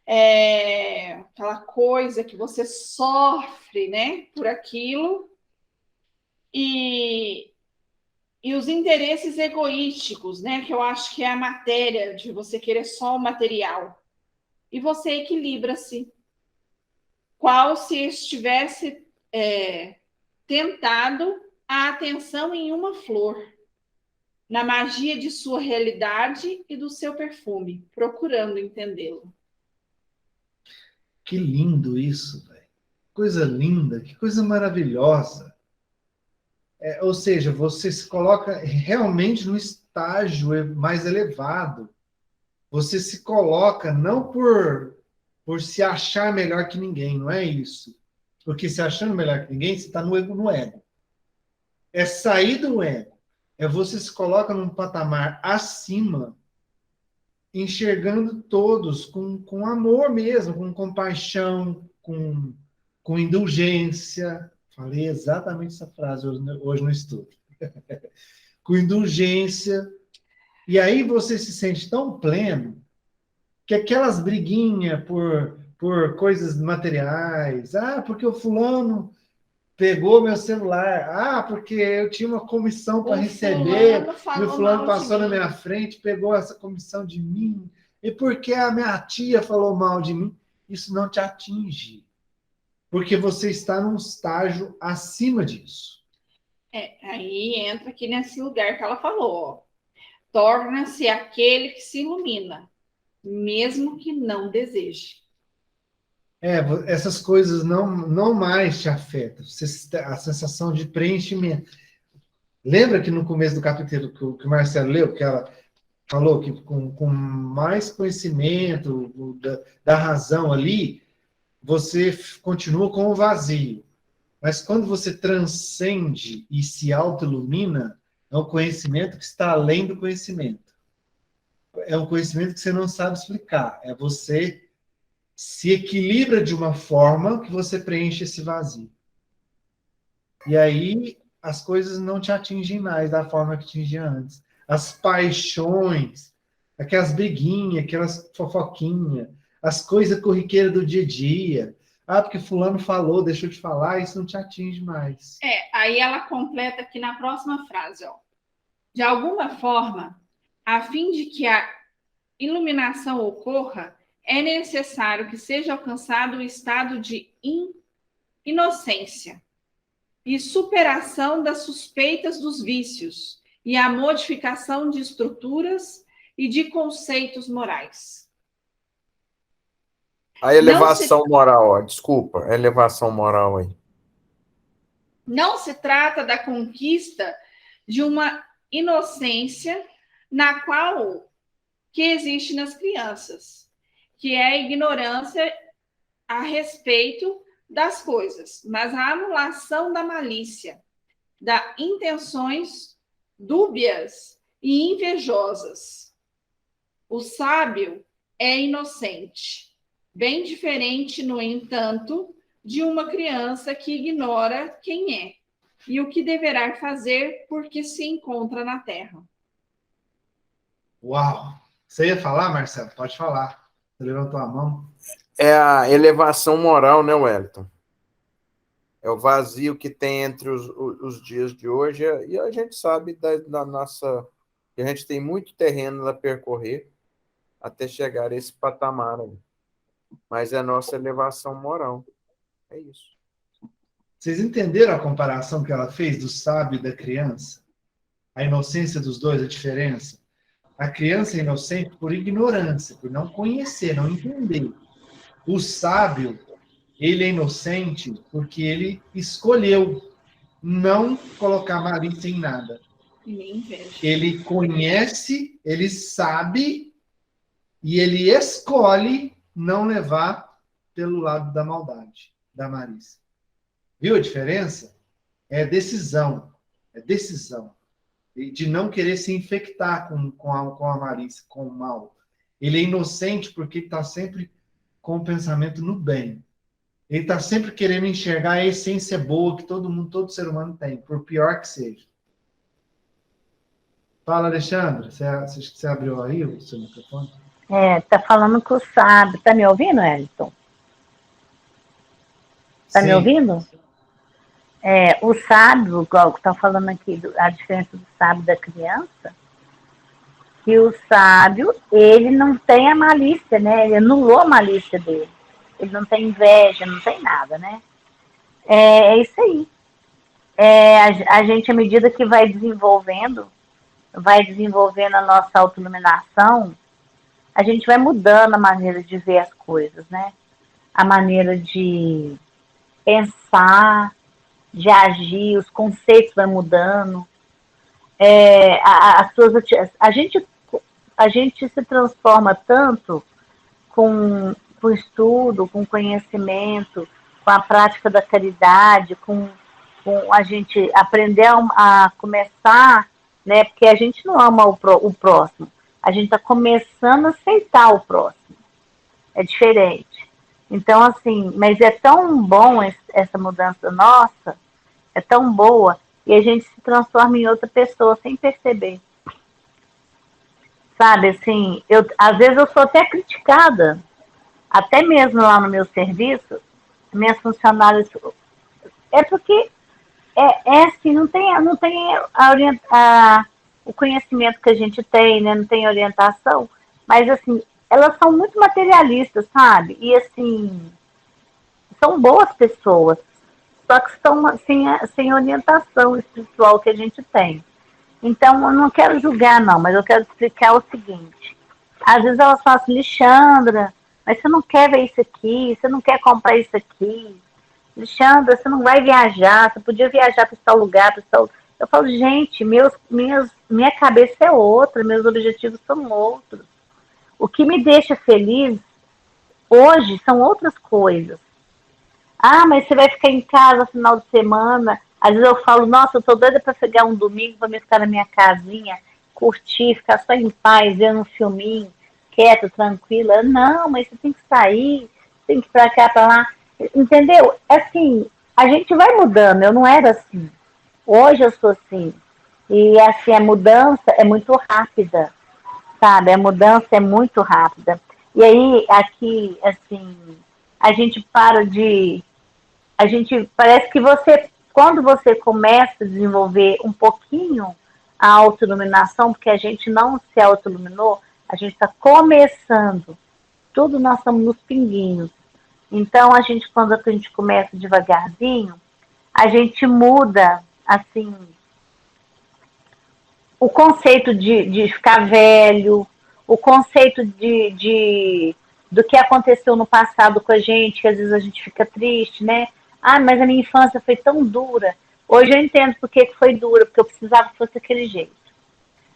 aquela coisa que você sofre, né, por aquilo, e os interesses egoísticos, né, que eu acho que é a matéria, de você querer só o material. E você equilibra-se, qual se estivesse tentado a atenção em uma flor, na magia de sua realidade e do seu perfume, procurando entendê-lo. Que lindo isso, velho. Coisa linda, que coisa maravilhosa. Ou seja, você se coloca realmente no estágio mais elevado. Você se coloca não por se achar melhor que ninguém, não é isso. Porque se achando melhor que ninguém, você está no ego. É sair do ego. É você se coloca num patamar acima, enxergando todos com amor mesmo, com compaixão, com indulgência. Falei exatamente essa frase hoje no estudo. Com indulgência. E aí você se sente tão pleno que aquelas briguinhas por coisas materiais, porque o fulano pegou meu celular, porque eu tinha uma comissão para receber, e o fulano passou na minha frente, pegou essa comissão de mim, e porque a minha tia falou mal de mim, isso não te atinge, porque você está num estágio acima disso. Aí entra aqui nesse lugar que ela falou, torna-se aquele que se ilumina, mesmo que não deseje. Essas coisas não mais te afetam. A sensação de preenchimento. Lembra que no começo do capítulo que o Marcelo leu, que ela falou que com mais conhecimento da razão ali, você continua com o vazio. Mas quando você transcende e se auto-ilumina, é um conhecimento que está além do conhecimento. É um conhecimento que você não sabe explicar. É você se equilibra de uma forma que você preenche esse vazio. E aí as coisas não te atingem mais da forma que atingia antes. As paixões, aquelas briguinhas, aquelas fofoquinhas, as coisas corriqueiras do dia a dia. Porque fulano falou, deixou de falar, isso não te atinge mais. Aí ela completa aqui na próxima frase, ó. De alguma forma, a fim de que iluminação ocorra, é necessário que seja alcançado o estado de inocência e superação das suspeitas dos vícios e a modificação de estruturas e de conceitos morais. A elevação moral, ó, desculpa, a elevação moral aí. Não se trata da conquista de uma inocência na qual que existe nas crianças, que é a ignorância a respeito das coisas, mas a anulação da malícia, das intenções dúbias e invejosas. O sábio é inocente, bem diferente, no entanto, de uma criança que ignora quem é e o que deverá fazer porque se encontra na terra. Uau! Você ia falar, Marcelo? Pode falar. Você levantou a mão. É a elevação moral, né, Wellington? É o vazio que tem entre os dias de hoje, e a gente sabe da nossa... que a gente tem muito terreno a percorrer até chegar a esse patamar aí. Mas é a nossa elevação moral. É isso. Vocês entenderam a comparação que ela fez do sábio e da criança? A inocência dos dois, a diferença? A criança é inocente por ignorância, por não conhecer, não entender. O sábio, ele é inocente porque ele escolheu não colocar malícia em nada. Ele conhece, ele sabe e ele escolhe não levar pelo lado da maldade, da malícia. Viu a diferença? É decisão. É decisão. De não querer se infectar com a malícia, com o mal. Ele é inocente porque está sempre com o pensamento no bem. Ele está sempre querendo enxergar a essência boa que todo ser humano tem, por pior que seja. Fala, Alexandre. Você abriu aí o seu microfone? Tá falando com o sábio. Tá me ouvindo, Elton? Tá Sim. me ouvindo? O sábio, igual que está falando aqui, a diferença do sábio da criança, que o sábio, ele não tem a malícia, né? Ele anulou a malícia dele. Ele não tem inveja, não tem nada, né? É isso aí. A gente, à medida que vai desenvolvendo a nossa autoiluminação, a gente vai mudando a maneira de ver as coisas, né? A maneira de pensar, de agir, os conceitos vão mudando. A gente se transforma tanto com estudo, com conhecimento, com a prática da caridade, com a gente aprender a começar, né? Porque a gente não ama o próximo, a gente está começando a aceitar o próximo. É diferente. Então, assim, mas é tão bom essa mudança nossa, é tão boa, e a gente se transforma em outra pessoa sem perceber. Sabe, assim, às vezes eu sou até criticada, até mesmo lá no meu serviço, minhas funcionárias, porque assim, não tem o conhecimento que a gente tem, né? Não tem orientação, mas assim, elas são muito materialistas, sabe? E assim, são boas pessoas, só que estão sem orientação espiritual que a gente tem. Então, eu não quero julgar, não, mas eu quero explicar o seguinte. Às vezes elas falam assim, Alexandra, mas você não quer ver isso aqui, você não quer comprar isso aqui. Alexandra, você não vai viajar, você podia viajar para tal lugar, para tal... Eu falo, gente, minha cabeça é outra, meus objetivos são outros. O que me deixa feliz hoje são outras coisas. Ah, mas você vai ficar em casa no final de semana. Às vezes eu falo, nossa, eu tô doida para pegar um domingo para me ficar na minha casinha, curtir, ficar só em paz, vendo um filminho, quieto, tranquila. Não, mas você tem que sair, tem que ir para cá, para lá. Entendeu? Assim, a gente vai mudando. Eu não era assim. Hoje eu sou assim. E assim, a mudança é muito rápida, sabe? A mudança é muito rápida. E aí, aqui, assim, a gente parece que quando você começa a desenvolver um pouquinho a autoiluminação, porque a gente não se autoiluminou, A gente está começando. Tudo nós estamos nos pinguinhos. Então, quando a gente começa devagarzinho, a gente muda, assim, o conceito de ficar velho, o conceito do que aconteceu no passado com a gente, que às vezes a gente fica triste, né? Ah, mas a minha infância foi tão dura. Hoje eu entendo por que foi dura, porque eu precisava que fosse daquele jeito.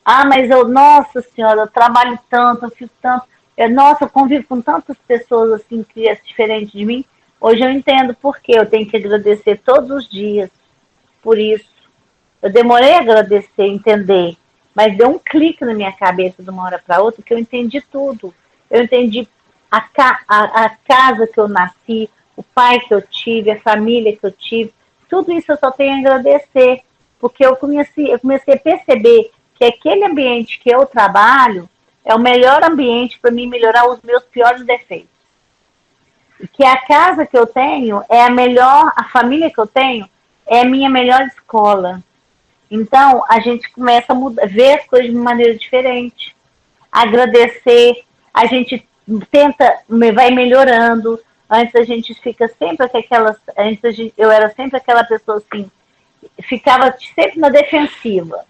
Ah, mas nossa senhora, eu trabalho tanto, eu fico tanto. Nossa, eu convivo com tantas pessoas assim que é diferente de mim. Hoje eu entendo por que eu tenho que agradecer todos os dias por isso. Eu demorei a agradecer, entender, mas deu um clique na minha cabeça de uma hora para outra que eu entendi tudo. Eu entendi a casa que eu nasci, o pai que eu tive, a família que eu tive. Tudo isso eu só tenho a agradecer, porque eu comecei a perceber que aquele ambiente que eu trabalho é o melhor ambiente para mim melhorar os meus piores defeitos. E que a casa que eu tenho é a família que eu tenho é a minha melhor escola. Então, a gente começa a ver as coisas de maneira diferente, agradecer, a gente vai melhorando. Antes a gente fica sempre com eu era sempre aquela pessoa assim, ficava sempre na defensiva,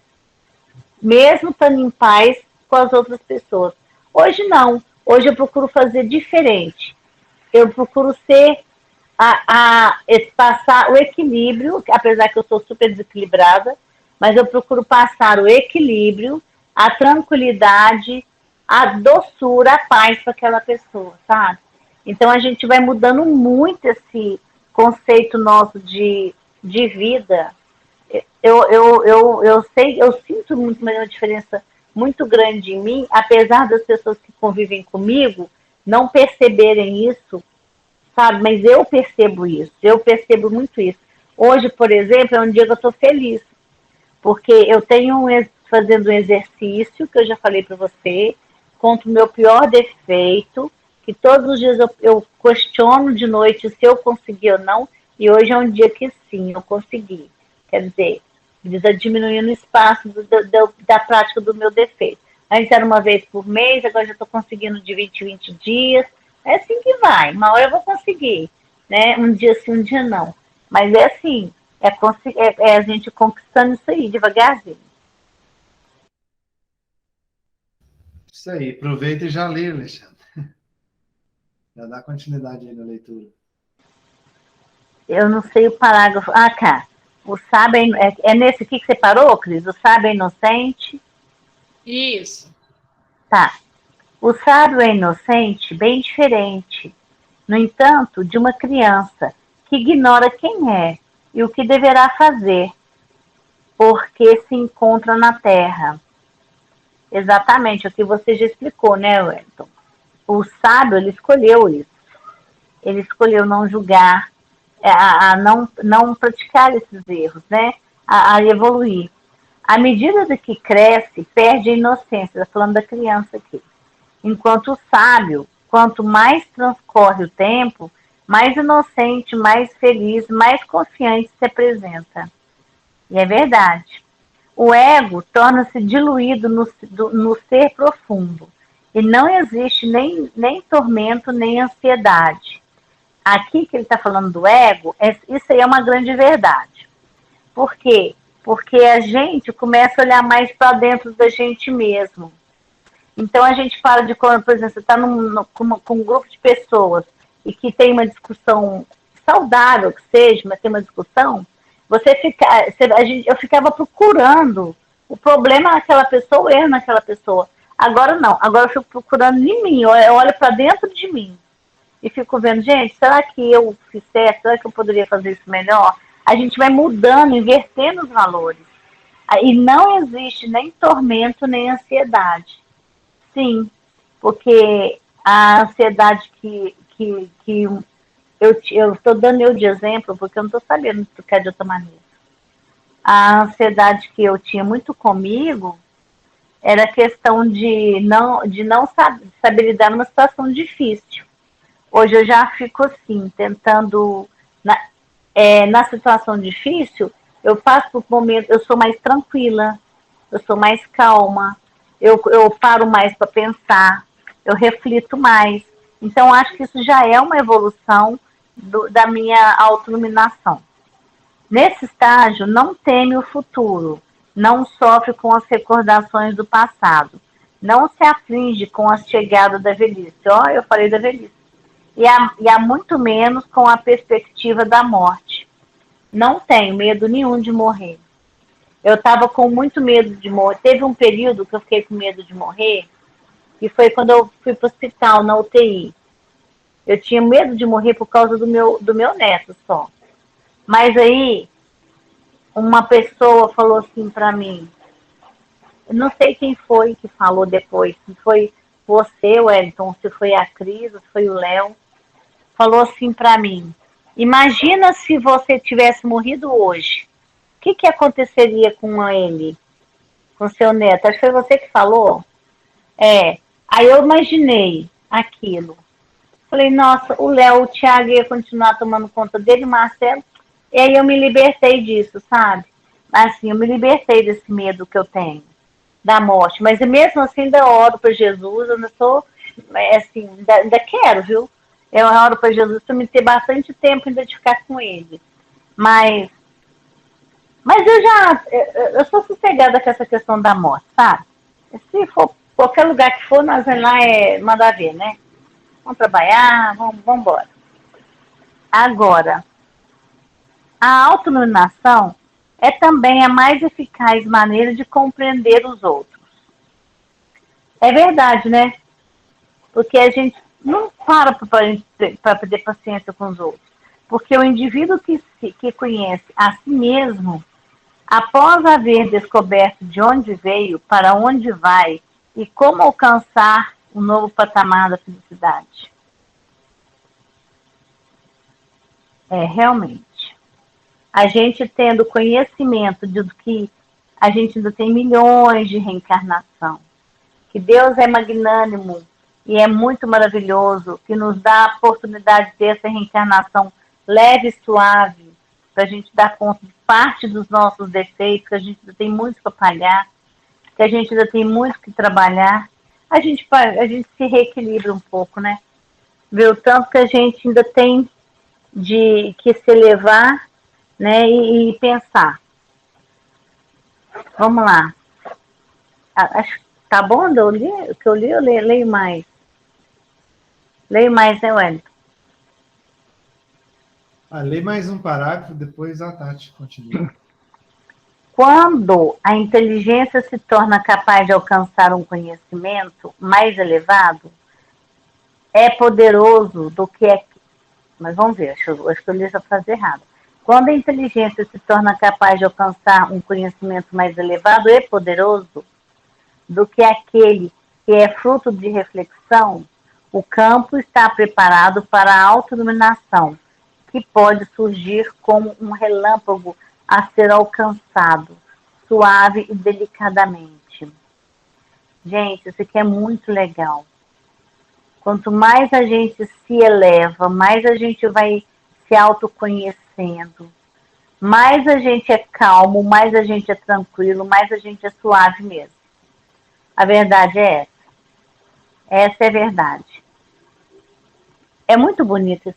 mesmo estando em paz com as outras pessoas. Hoje não, hoje eu procuro fazer diferente. Eu procuro passar o equilíbrio, apesar que eu sou super desequilibrada, mas eu procuro passar o equilíbrio, a tranquilidade, a doçura, a paz para aquela pessoa, sabe? Então a gente vai mudando muito esse conceito nosso de vida. Eu sinto muito uma diferença muito grande em mim, apesar das pessoas que convivem comigo não perceberem isso, sabe? Mas eu percebo isso, eu percebo muito isso. Hoje, por exemplo, é um dia que eu estou feliz, porque eu tenho fazendo um exercício, que eu já falei para você, contra o meu pior defeito, que todos os dias eu questiono de noite se eu consegui ou não, e hoje é um dia que sim, eu consegui. Quer dizer, está diminuindo o espaço da prática do meu defeito. Antes era uma vez por mês, agora já estou conseguindo de 20 em 20 dias. É assim que vai, uma hora eu vou conseguir, né? Um dia sim, um dia não. Mas é assim, é a gente conquistando isso aí, devagarzinho. Isso aí, aproveita e já lê, Alexandre. Já dá continuidade aí na leitura. Eu não sei o parágrafo. Ah, cá. O sábio é nesse aqui que você parou, Cris? O sábio é inocente? Isso. Tá. O sábio é inocente, bem diferente, no entanto, de uma criança que ignora quem é e o que deverá fazer, porque se encontra na terra. Exatamente, o que você já explicou, né, Wellington? O sábio, ele escolheu isso. Ele escolheu não julgar, a não praticar esses erros, né? A evoluir. À medida de que cresce, perde a inocência, falando da criança aqui. Enquanto o sábio, quanto mais transcorre o tempo, mais inocente, mais feliz, mais confiante se apresenta. E é verdade. O ego torna-se diluído no ser profundo. E não existe nem tormento, nem ansiedade. Aqui que ele está falando do ego, isso aí é uma grande verdade. Por quê? Porque a gente começa a olhar mais para dentro da gente mesmo. Então a gente fala de quando, por exemplo, você está com um grupo de pessoas e que tem uma discussão saudável que seja, mas tem uma discussão, eu ficava procurando o problema naquela pessoa, o erro naquela pessoa. Agora não, agora eu fico procurando em mim, eu olho para dentro de mim e fico vendo, gente, será que eu fiz certo? Será que eu poderia fazer isso melhor? A gente vai mudando, invertendo os valores. E não existe nem tormento, nem ansiedade. Sim, porque a ansiedade que eu estou dando eu de exemplo, porque eu não estou sabendo explicar de outra maneira. A ansiedade que eu tinha muito comigo era a questão de não saber lidar numa situação difícil. Hoje eu já fico assim, tentando, na situação difícil, eu passo por momentos, eu sou mais tranquila, eu sou mais calma, eu paro mais para pensar, eu reflito mais. Então, acho que isso já é uma evolução da minha autoiluminação. Nesse estágio, não teme o futuro, não sofre com as recordações do passado, não se aflige com a chegada da velhice. Ó, eu falei da velhice. E há muito menos com a perspectiva da morte. Não tenho medo nenhum de morrer. Eu estava com muito medo de morrer. Teve um período que eu fiquei com medo de morrer, e foi quando eu fui para o hospital, na UTI. Eu tinha medo de morrer por causa do meu neto só. Mas aí, uma pessoa falou assim para mim, eu não sei quem foi que falou depois, se foi você, Wellington, se foi a Cris, se foi o Léo, falou assim para mim, imagina se você tivesse morrido hoje, o que aconteceria com ele, com seu neto? Acho que foi você que falou. Aí eu imaginei aquilo. Falei, nossa, o Léo, o Thiago ia continuar tomando conta dele, o Marcelo. E aí eu me libertei disso, sabe? Assim, eu me libertei desse medo que eu tenho da morte. Mas mesmo assim, ainda oro para Jesus, eu ainda sou, assim, ainda quero, viu? Eu oro para Jesus para me ter bastante tempo ainda de ficar com ele. Mas eu sou sossegada com essa questão da morte, sabe? Se for qualquer lugar que for, nós vamos lá, manda ver, né? Vamos trabalhar, vamos embora. Agora, a autoiluminação é também a mais eficaz maneira de compreender os outros. É verdade, né? Porque a gente não para ter paciência com os outros. Porque o indivíduo que conhece a si mesmo, após haver descoberto de onde veio, para onde vai e como alcançar um novo patamar da felicidade. Realmente. A gente tendo conhecimento de que a gente ainda tem milhões de reencarnação, que Deus é magnânimo e é muito maravilhoso, que nos dá a oportunidade de ter essa reencarnação leve e suave, para a gente dar conta de parte dos nossos defeitos, que a gente ainda tem muito para pagar, que a gente ainda tem muito que trabalhar, a gente se reequilibra um pouco, né? Vê o tanto que a gente ainda tem de que se elevar, né, e pensar. Vamos lá. Acho que tá bom o que eu li, eu leio mais. Leio mais, né, Wellington? Lê mais um parágrafo, depois a Tati continua. Quando a inteligência se torna capaz de alcançar um conhecimento mais elevado, é poderoso do que é... Mas vamos ver, acho que eu li essa frase errada. Quando a inteligência se torna capaz de alcançar um conhecimento mais elevado e poderoso do que aquele que é fruto de reflexão, o campo está preparado para a autoiluminação, que pode surgir como um relâmpago a ser alcançado, suave e delicadamente. Gente, isso aqui é muito legal. Quanto mais a gente se eleva, mais a gente vai se autoconhecendo, mais a gente é calmo, mais a gente é tranquilo, mais a gente é suave mesmo. A verdade é essa. Essa é a verdade. É muito bonito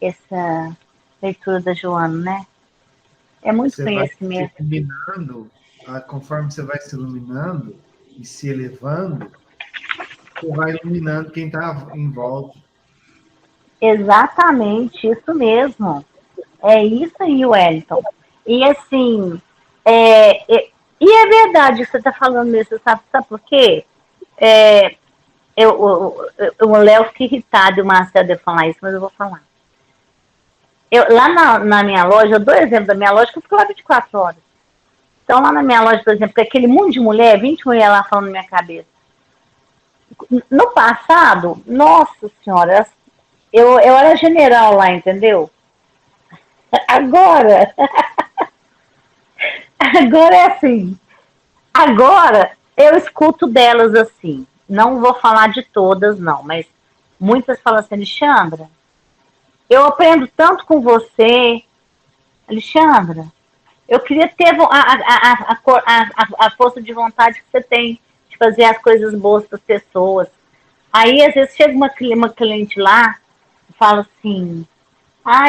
essa leitura da Joana, né? É muito você conhecimento. Vai se iluminando, conforme você vai se iluminando e se elevando, você vai iluminando quem está em volta. Exatamente, isso mesmo. É isso aí, Wellington. E assim, e é verdade o que você está falando mesmo, sabe por quê? O Léo fica irritado e o Marcelo deve falar isso, mas eu vou falar. Lá na minha loja, eu dou exemplo da minha loja, que eu fico lá 24 horas. Então, lá na minha loja, por exemplo, aquele monte de mulher, 20 mulheres lá falando na minha cabeça. No passado, nossa senhora, eu era general lá, entendeu? Agora é assim. Agora eu escuto delas assim. Não vou falar de todas, não, mas muitas falam assim, Alexandra, eu aprendo tanto com você. Alexandra, Eu queria ter a força de vontade que você tem de fazer as coisas boas para as pessoas. Aí, às vezes, chega uma cliente lá e fala assim,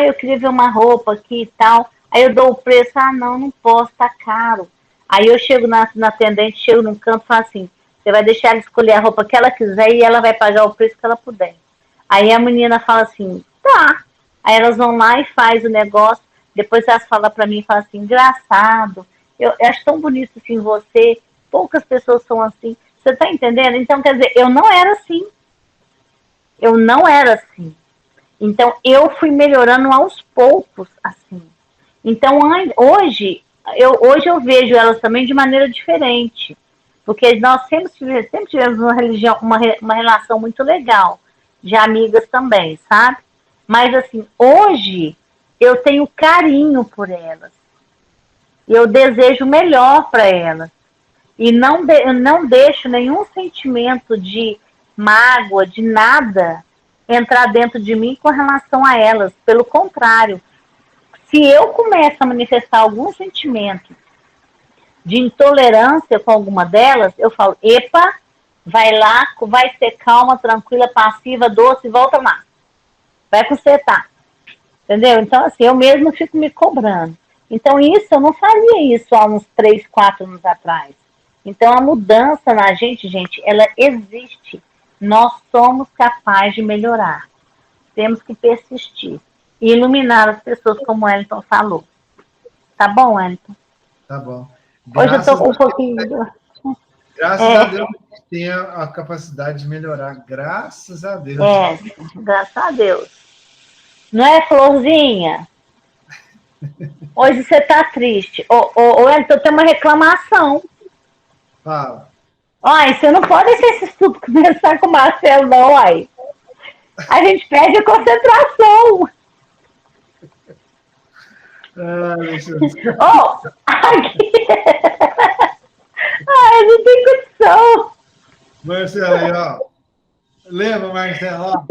eu queria ver uma roupa aqui e tal. Aí eu dou o preço, não posso, tá caro. Aí eu chego na atendente, chego num canto e falo assim, você vai deixar ela escolher a roupa que ela quiser e ela vai pagar o preço que ela puder. Aí a menina fala assim, tá. Aí elas vão lá e faz o negócio, depois elas falam para mim e falam assim, engraçado, eu acho tão bonito assim você, poucas pessoas são assim. Você tá entendendo? Então, quer dizer, eu não era assim. Eu não era assim. Então, eu fui melhorando aos poucos, assim. Então, hoje eu vejo elas também de maneira diferente. Porque nós sempre tivemos uma relação muito legal, de amigas também, sabe? Mas, assim, hoje eu tenho carinho por elas. Eu desejo o melhor para elas. E não deixo nenhum sentimento de mágoa, de nada, entrar dentro de mim com relação a elas. Pelo contrário, se eu começo a manifestar algum sentimento de intolerância com alguma delas, eu falo, epa, vai lá, vai ser calma, tranquila, passiva, doce, volta lá. Vai consertar. Entendeu? Então, assim, eu mesmo fico me cobrando. Então, eu não fazia isso há uns 3, 4 anos atrás. Então, a mudança na gente, ela existe. Nós somos capazes de melhorar. Temos que persistir. E iluminar as pessoas, como o Wellington falou. Tá bom, Wellington? Tá bom. Hoje eu estou com um pouquinho... Graças a Deus a gente tem a capacidade de melhorar. Graças a Deus. Graças a Deus. Não é, Florzinha? Hoje você está triste. Wellington, tem uma reclamação. Fala. Você não pode deixar esse estudo começar com o Marcelo, não, aí. A gente perde a concentração. Aqui. Não tem condição. Marcelo aí, ó. Lembra, Marcelo?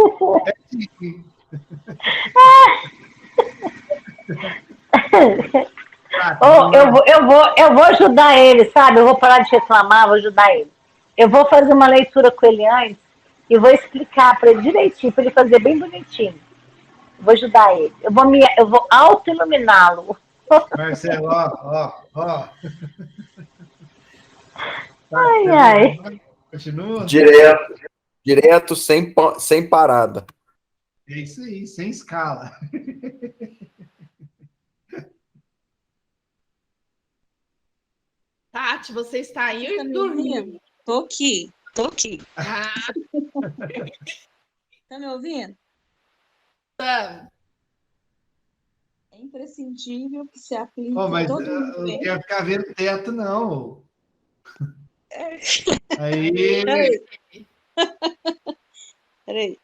Eu vou ajudar ele, sabe? Eu vou parar de reclamar, vou ajudar ele. Eu vou fazer uma leitura com ele antes e vou explicar para ele direitinho, para ele fazer bem bonitinho. Vou ajudar ele. Eu vou auto-iluminá-lo. Marcelo, ó. Ai. Continua? Direto, sem parada. É isso aí, sem escala. Tati, você está aí Tá me dormindo? ouvindo? Tô aqui. Ah, Tá me ouvindo? tá. É imprescindível que se aplique Mas todo eu não mundo. quero ficar vendo teto, não. Peraí.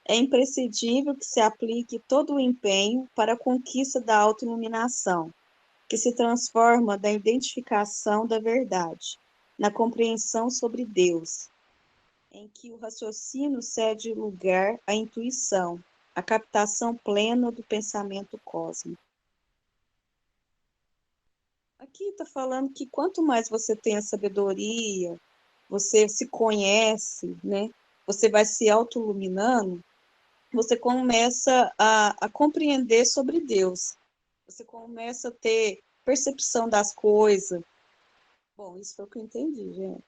É imprescindível que se aplique todo o empenho para a conquista da autoiluminação, que se transforma da identificação da verdade, na compreensão sobre Deus, em que o raciocínio cede lugar à intuição, à captação plena do pensamento cósmico. Aqui está falando que quanto mais você tem a sabedoria, você se conhece, né? Você vai se autoiluminando, você começa a compreender sobre Deus. Você começa a ter percepção das coisas. Bom, isso foi o que eu entendi, gente.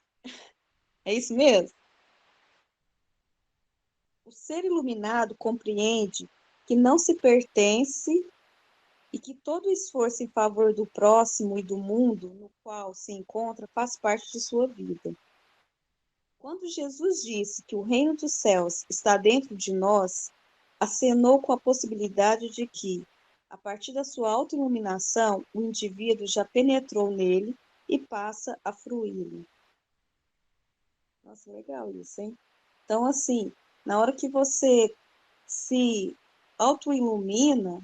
É isso mesmo? O ser iluminado compreende que não se pertence e que todo esforço em favor do próximo e do mundo no qual se encontra faz parte de sua vida. Quando Jesus disse que o reino dos céus está dentro de nós, acenou com a possibilidade de que, a partir da sua autoiluminação, o indivíduo já penetrou nele e passa a fruí-lo. Nossa, legal isso, hein? Então, assim, na hora que você se autoilumina,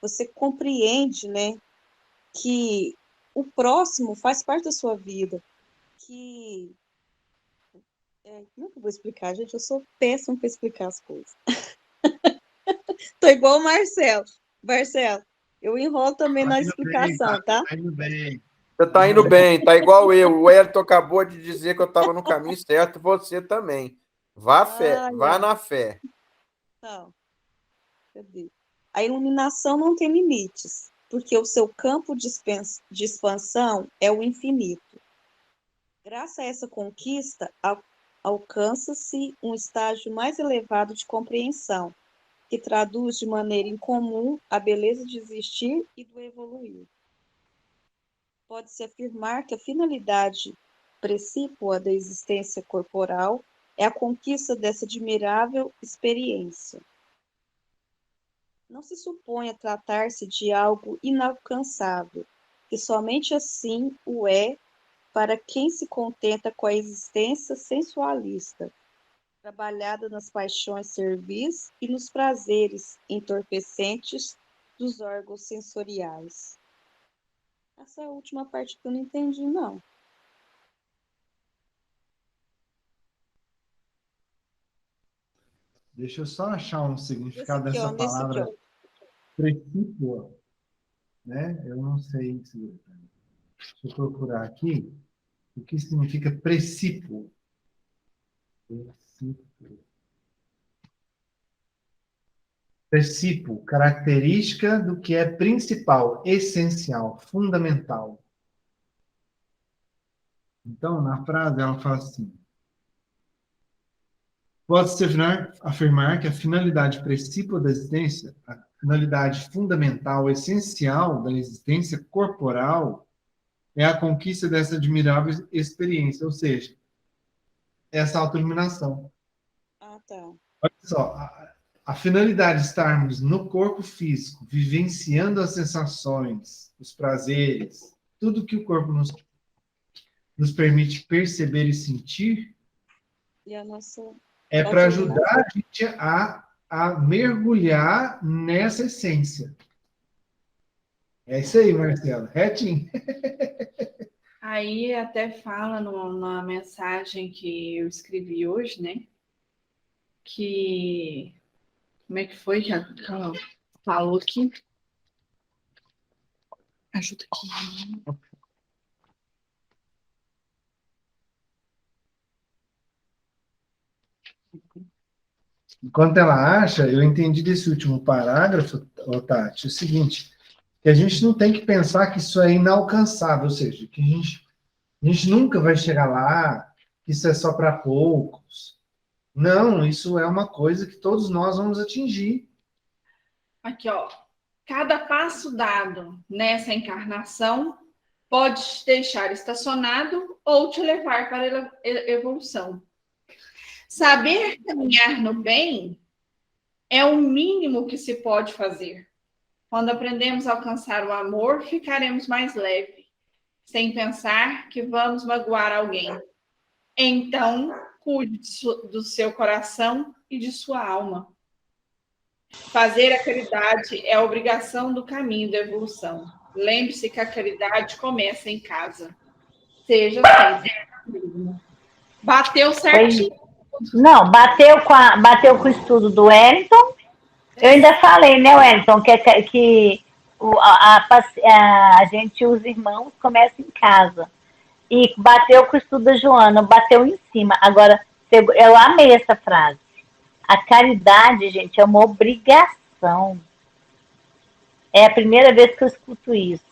você compreende, né, que o próximo faz parte da sua vida, que... como é que eu vou explicar, gente? Eu sou péssima para explicar as coisas. Tô igual o Marcelo. Marcelo, Eu enrolo também na Tá indo bem, explicação, tá? tá indo bem. Você está indo bem, tá igual eu. O Wellington acabou de dizer que eu estava no caminho certo, você também. Vá fé, Ai, vá ai. na fé. Não, cadê? A iluminação não tem limites, porque o seu campo de expansão é o infinito. Graças a essa conquista, alcança-se um estágio mais elevado de compreensão, que traduz de maneira incomum a beleza de existir e do evoluir. Pode-se afirmar que a finalidade precípua da existência corporal é a conquista dessa admirável experiência. Não se suponha tratar-se de algo inalcançável, que somente assim o é para quem se contenta com a existência sensualista, trabalhada nas paixões servis e nos prazeres entorpecentes dos órgãos sensoriais. Essa última parte que eu não entendi, não. Deixa eu só achar um Nesse significado aqui, ó, dessa nesse aqui, palavra ó. precípua, né? Eu não sei. Deixa eu procurar aqui. O que significa precípuo? Precípuo. Precípuo, característica do que é principal, essencial, fundamental. Então, na frase, ela fala assim: pode-se afirmar que a finalidade precípua da existência, a finalidade fundamental, essencial da existência corporal, é a conquista dessa admirável experiência, ou seja, essa autoiluminação. Ah, tá. Olha só, a finalidade de estarmos no corpo físico, vivenciando as sensações, os prazeres, tudo que o corpo nos permite perceber e sentir, E a nossa é para autoiluminação. ajudar a gente a mergulhar nessa essência. É isso aí, Marcelo. Retinho. Aí até fala numa mensagem que eu escrevi hoje, né? Que. Como é que foi que ela falou aqui? Ajuda aqui. Enquanto ela acha, eu entendi desse último parágrafo, Tati, o seguinte, que a gente não tem que pensar que isso é inalcançável, ou seja, que a gente nunca vai chegar lá, que isso é só para poucos. Não, isso é uma coisa que todos nós vamos atingir. Aqui, ó. Cada passo dado nessa encarnação pode te deixar estacionado ou te levar para a evolução. Saber caminhar no bem é o mínimo que se pode fazer. Quando aprendemos a alcançar o amor, ficaremos mais leves, sem pensar que vamos magoar alguém. Então, cuide do seu coração e de sua alma. Fazer a caridade é a obrigação do caminho da evolução. Lembre-se que a caridade começa em casa. Seja sempre. Bateu certinho. Não, bateu com o estudo do Wellington. Eu ainda falei, né, Wellington, que a gente, os irmãos, começa em casa. E bateu com o estudo da Joana, bateu em cima. Agora, eu amei essa frase. A caridade, gente, é uma obrigação. É a primeira vez que eu escuto isso.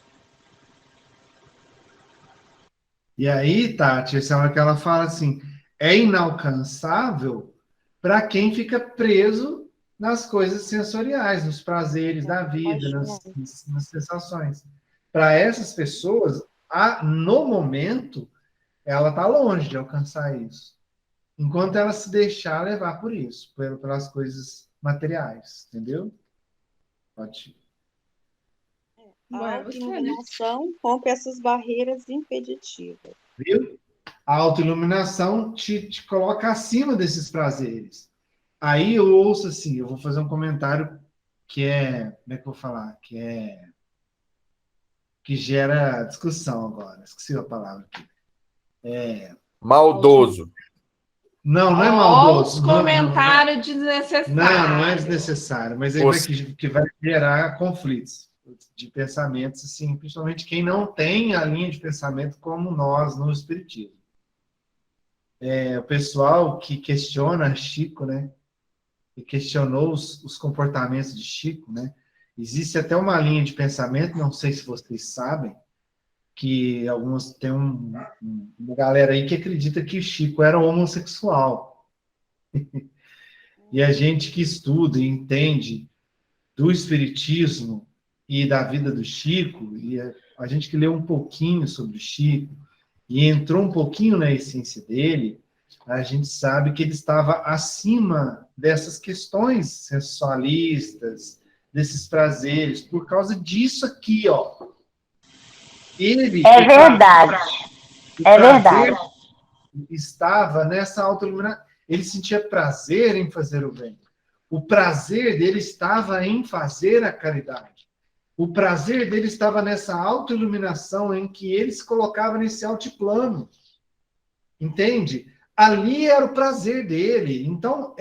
E aí, Tati, essa é hora que ela fala assim, é inalcançável para quem fica preso nas coisas sensoriais, nos prazeres da vida, nas sensações. Para essas pessoas, no momento, ela está longe de alcançar isso. Enquanto ela se deixar levar por isso, pelas coisas materiais, entendeu? Pode. A autoiluminação rompe essas barreiras impeditivas. Viu? A autoiluminação te coloca acima desses prazeres. Aí eu ouço assim, eu vou fazer um comentário que é, como é que eu vou falar? Que gera discussão agora. Esqueci a palavra aqui. Maldoso. Não é maldoso. Comentário desnecessário. Não é desnecessário, mas aí que vai gerar conflitos. de pensamentos, assim, principalmente quem não tem a linha de pensamento como nós no Espiritismo. O pessoal que questiona Chico, né? E questionou os comportamentos de Chico, né? Existe até uma linha de pensamento, não sei se vocês sabem, que alguns tem uma galera aí que acredita que Chico era homossexual. E a gente que estuda e entende do espiritismo e da vida do Chico, e a gente que leu um pouquinho sobre o Chico e entrou um pouquinho na essência dele, a gente sabe que ele estava acima dessas questões sensualistas, desses prazeres, por causa disso aqui, ó. Ele, É verdade, é verdade. Estava nessa autoiluminação. Ele sentia prazer em fazer o bem. O prazer dele estava em fazer a caridade. O prazer dele estava nessa autoiluminação em que ele se colocava nesse altiplano. Entende? Ali era o prazer dele. Então,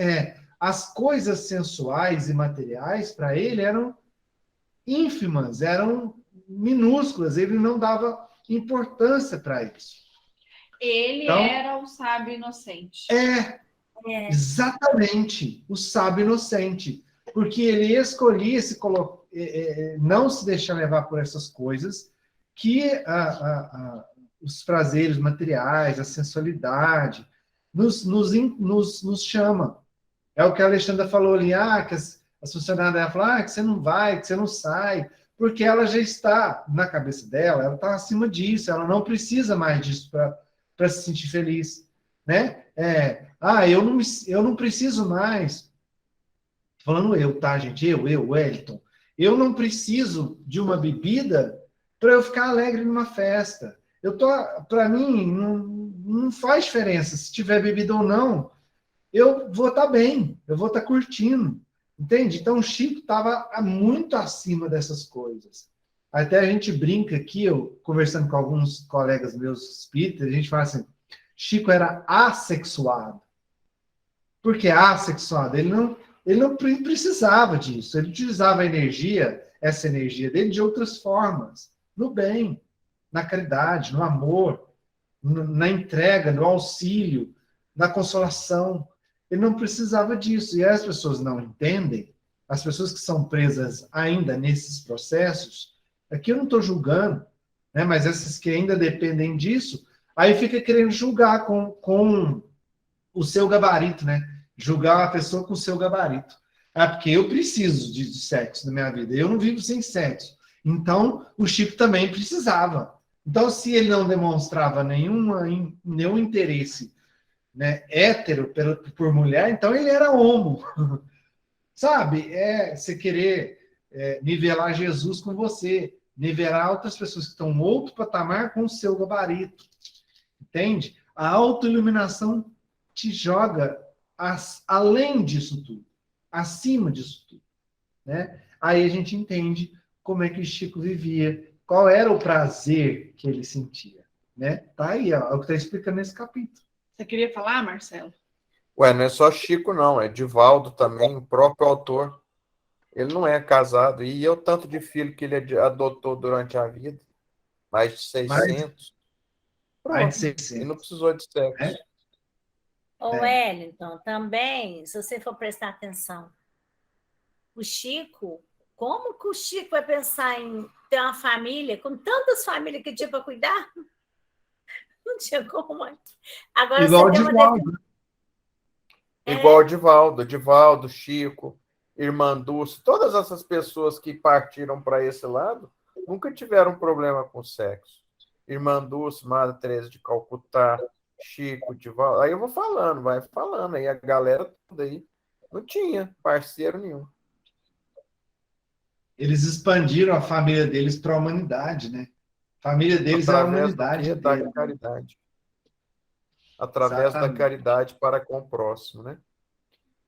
as coisas sensuais e materiais para ele eram ínfimas, eram minúsculas. Ele não dava importância para isso. Ele Então, era o sábio inocente. Exatamente, o sábio inocente. Porque ele escolhia não se deixar levar por essas coisas que os prazeres materiais, a sensualidade, nos chama. É o que a Alexandra falou ali, que as funcionárias dela falaram, que você não vai, que você não sai, porque ela já está, na cabeça dela, ela está acima disso, ela não precisa mais disso para se sentir feliz, né? Eu não preciso mais, falando eu, tá, gente? Eu, Wellington, eu não preciso de uma bebida para eu ficar alegre numa festa. Para mim, não faz diferença se tiver bebida ou não, eu vou estar bem, eu vou estar curtindo, entende? Então, o Chico estava muito acima dessas coisas. Até a gente brinca aqui, eu conversando com alguns colegas meus espíritas, a gente fala assim, Chico era assexuado. Por que assexuado? Ele não precisava disso, ele utilizava essa energia dele de outras formas, no bem, na caridade, no amor, na entrega, no auxílio, na consolação. Ele não precisava disso. E as pessoas não entendem, as pessoas que são presas ainda nesses processos, aqui eu não estou julgando, né, mas essas que ainda dependem disso, aí fica querendo julgar com o seu gabarito, né? Julgar a pessoa com o seu gabarito. Porque eu preciso de sexo na minha vida, eu não vivo sem sexo. Então, o Chico também precisava. Então, se ele não demonstrava nenhum interesse, né, hétero por mulher, então ele era homo. Sabe? Você querer nivelar Jesus com você, nivelar outras pessoas que estão em outro patamar com o seu gabarito. Entende? A autoiluminação te joga além disso tudo, acima disso tudo. Né? Aí a gente entende como é que o Chico vivia, qual era o prazer que ele sentia. Né? Tá aí, ó, é o que está explicando nesse capítulo. Você queria falar, Marcelo? Ué, não é só Chico, não. É Divaldo também, o próprio autor. Ele não é casado. E é o tanto de filho que ele adotou durante a vida. Mais de 600. Mais de Pronto. 600. E não precisou de sexo. Ô, Wellington, também, se você for prestar atenção, o Chico, como que o Chico vai pensar em ter uma família, com tantas famílias que tinha para cuidar? Não tinha como. Agora Igual você tem uma Divaldo. Igual Divaldo, Chico, Irmã Dulce, todas essas pessoas que partiram para esse lado nunca tiveram problema com sexo. Irmã Dulce, Madre Teresa de Calcutá, Chico, Divaldo. Aí eu vou falando, vai falando. Aí a galera toda aí não tinha parceiro nenhum. Eles expandiram a família deles para a humanidade, né? A família deles é a humanidade inteira. Da caridade. Através da caridade para com o próximo, né?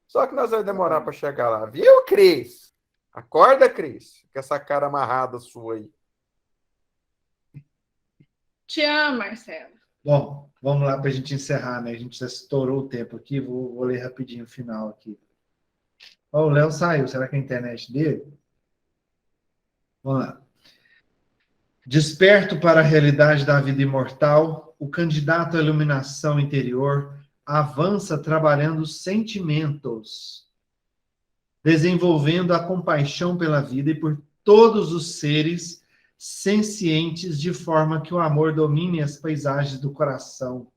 Só que nós vamos demorar para chegar lá. Viu, Cris? Acorda, Cris, com essa cara amarrada sua aí. Te amo, Marcelo. Bom, vamos lá para a gente encerrar, né? A gente já estourou o tempo aqui, vou ler rapidinho o final aqui. Ó, o Léo saiu, será que é a internet dele? Vamos lá. Desperto para a realidade da vida imortal, o candidato à iluminação interior avança trabalhando os sentimentos, desenvolvendo a compaixão pela vida e por todos os seres sencientes, de forma que o amor domine as paisagens do coração.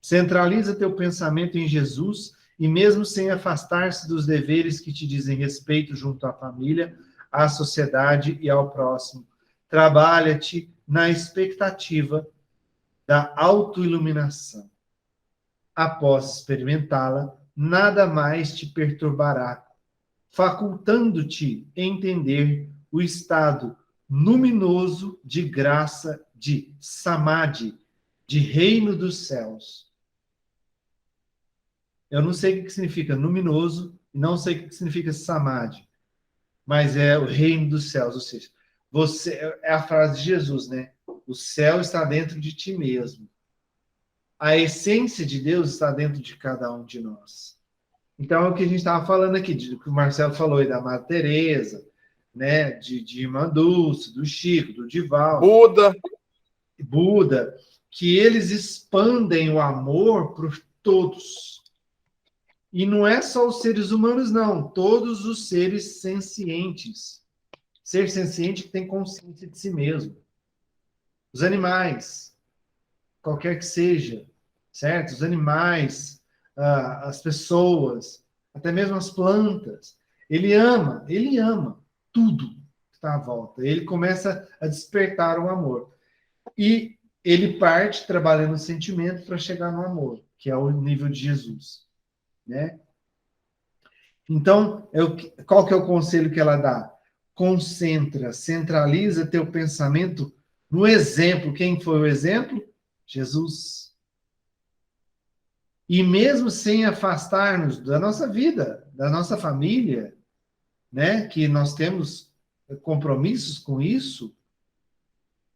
Centraliza teu pensamento em Jesus e, mesmo sem afastar-se dos deveres que te dizem respeito junto à família, à sociedade e ao próximo, trabalha-te na expectativa da autoiluminação. Após experimentá-la, nada mais te perturbará, facultando-te entender o estado luminoso de graça de Samadhi, de reino dos céus. Eu não sei o que significa luminoso, e não sei o que significa Samadhi, mas é o reino dos céus, ou seja, é a frase de Jesus, né? O céu está dentro de ti mesmo. A essência de Deus está dentro de cada um de nós. Então, é o que a gente estava falando aqui, que o Marcelo falou aí da Madre Teresa, né? De Irmã Dulce, do Chico, do Divaldo. Buda, que eles expandem o amor por todos. E não é só os seres humanos, não. Todos os seres sencientes. Ser senciente que tem consciência de si mesmo. Os animais, qualquer que seja, certo? Os animais, as pessoas, até mesmo as plantas. Ele ama tudo que está à volta. Ele começa a despertar o amor. E ele parte trabalhando o sentimento para chegar no amor, que é o nível de Jesus, né? Então, qual que é o conselho que ela dá? Centraliza teu pensamento no exemplo. Quem foi o exemplo? Jesus. E mesmo sem afastar-nos da nossa vida, da nossa família, né, que nós temos compromissos com isso,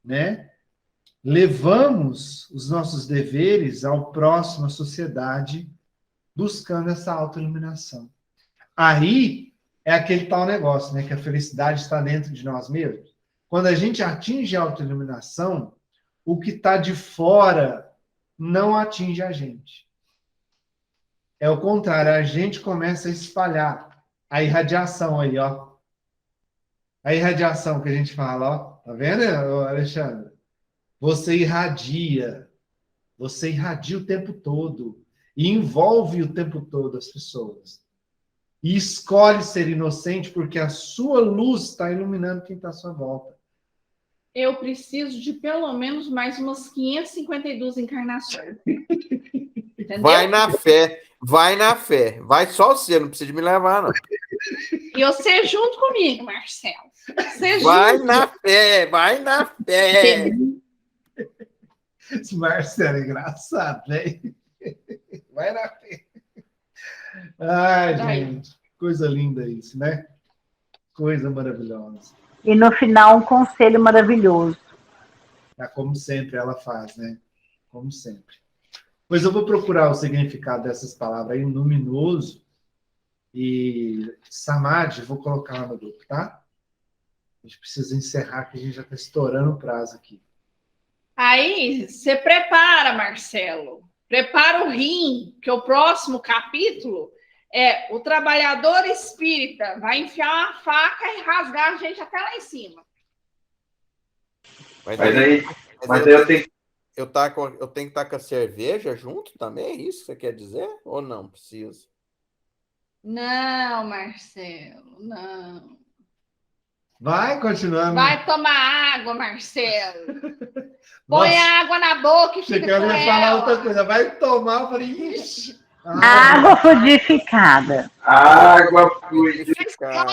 né, levamos os nossos deveres ao próximo, à sociedade, buscando essa autoiluminação. Aí é aquele tal negócio, né, que a felicidade está dentro de nós mesmos. Quando a gente atinge a autoiluminação, o que está de fora não atinge a gente. É o contrário, a gente começa a espalhar a irradiação aí, ó. A irradiação que a gente fala, ó. Tá vendo, Alexandre? Você irradia o tempo todo e envolve o tempo todo as pessoas. E escolhe ser inocente porque a sua luz está iluminando quem está à sua volta. Eu preciso de pelo menos mais umas 552 encarnações. Entendeu? Vai na fé. Vai só você, não precisa de me levar, não. E você junto comigo, Marcelo. Vai na fé. Esse Marcelo é engraçado, né? Vai na fé. Ai, gente, coisa linda isso, né? Coisa maravilhosa. E no final, um conselho maravilhoso. Como sempre ela faz, né? Como sempre. Pois eu vou procurar o significado dessas palavras aí, luminoso e Samadhi, vou colocar lá no grupo, tá? A gente precisa encerrar, que a gente já está estourando o prazo aqui. Aí, você prepara, Marcelo. Prepara o rim, que o próximo capítulo é o trabalhador espírita. Vai enfiar uma faca e rasgar a gente até lá em cima. Mas aí eu tenho que estar com a cerveja junto também? É isso que você quer dizer? Ou não precisa? Não, Marcelo, não. Vai continuando. Vai tomar água, Marcelo. Põe a água na boca e fica com ela. Falar outra coisa. Vai tomar, eu falei, ixi. Água fluidificada. Água fluidificada.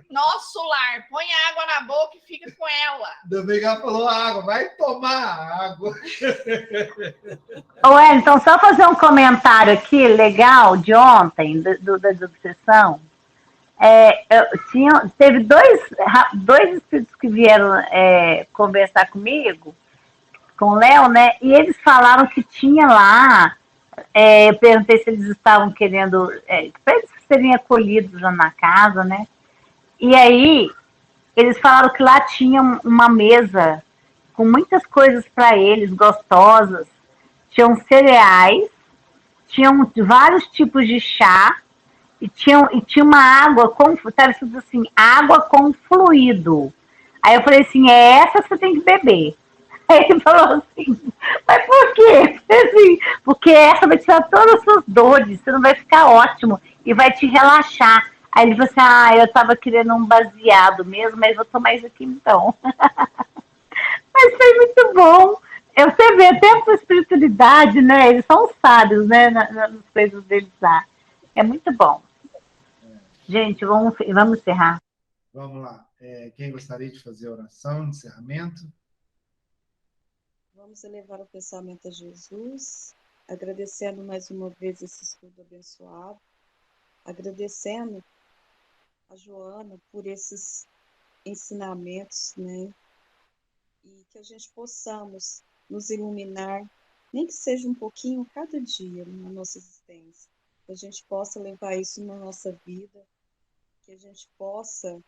Nosso lar, põe a água na boca e fica com ela. Também ela falou água, vai tomar água. Ô, então, só fazer um comentário aqui legal de ontem, da desobsessão. Teve dois espíritos que vieram conversar comigo, com o Léo, né? E eles falaram que tinha lá, eu perguntei se eles estavam querendo, para eles serem acolhidos lá na casa, né? E aí, eles falaram que lá tinha uma mesa com muitas coisas para eles, gostosas. Tinham cereais, tinham vários tipos de chá, e tinha uma água com, estava escrito assim, água com fluido. Aí eu falei assim, é essa que você tem que beber. Aí ele falou assim, mas por quê? Eu falei assim, porque essa vai tirar todas as suas dores, você não vai ficar ótimo e vai te relaxar. Aí ele falou assim, eu tava querendo um baseado mesmo, mas vou tomar isso aqui então. Mas foi muito bom. Você vê até a sua espiritualidade, né? Eles são sábios, né? Nas coisas deles lá. É muito bom. Gente, vamos encerrar. Vamos lá. Quem gostaria de fazer a oração de encerramento? Vamos elevar o pensamento a Jesus, agradecendo mais uma vez esse estudo abençoado, agradecendo a Joana por esses ensinamentos, né? E que a gente possamos nos iluminar, nem que seja um pouquinho cada dia na nossa existência, que a gente possa levar isso na nossa vida, que a gente possa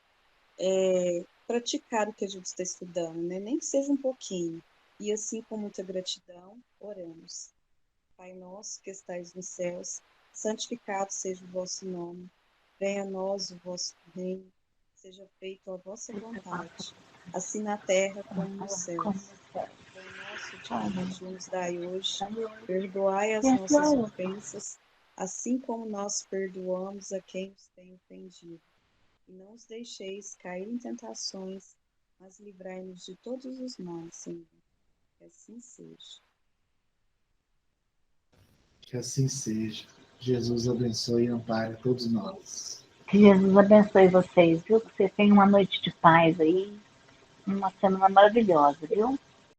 praticar o que a gente está estudando, né? Nem que seja um pouquinho. E assim, com muita gratidão, oramos. Pai nosso que estais nos céus, santificado seja o vosso nome. Venha a nós o vosso reino, seja feita a vossa vontade, assim na terra como nos céus. O nosso dia nos dai hoje, perdoai as nossas ofensas, assim como nós perdoamos a quem nos tem ofendido. E não os deixeis cair em tentações, mas livrai-nos de todos os males, Senhor. Que assim seja. Que assim seja. Jesus abençoe e ampare todos nós. Que Jesus abençoe vocês, viu? Que vocês tenham uma noite de paz aí, uma semana maravilhosa, viu?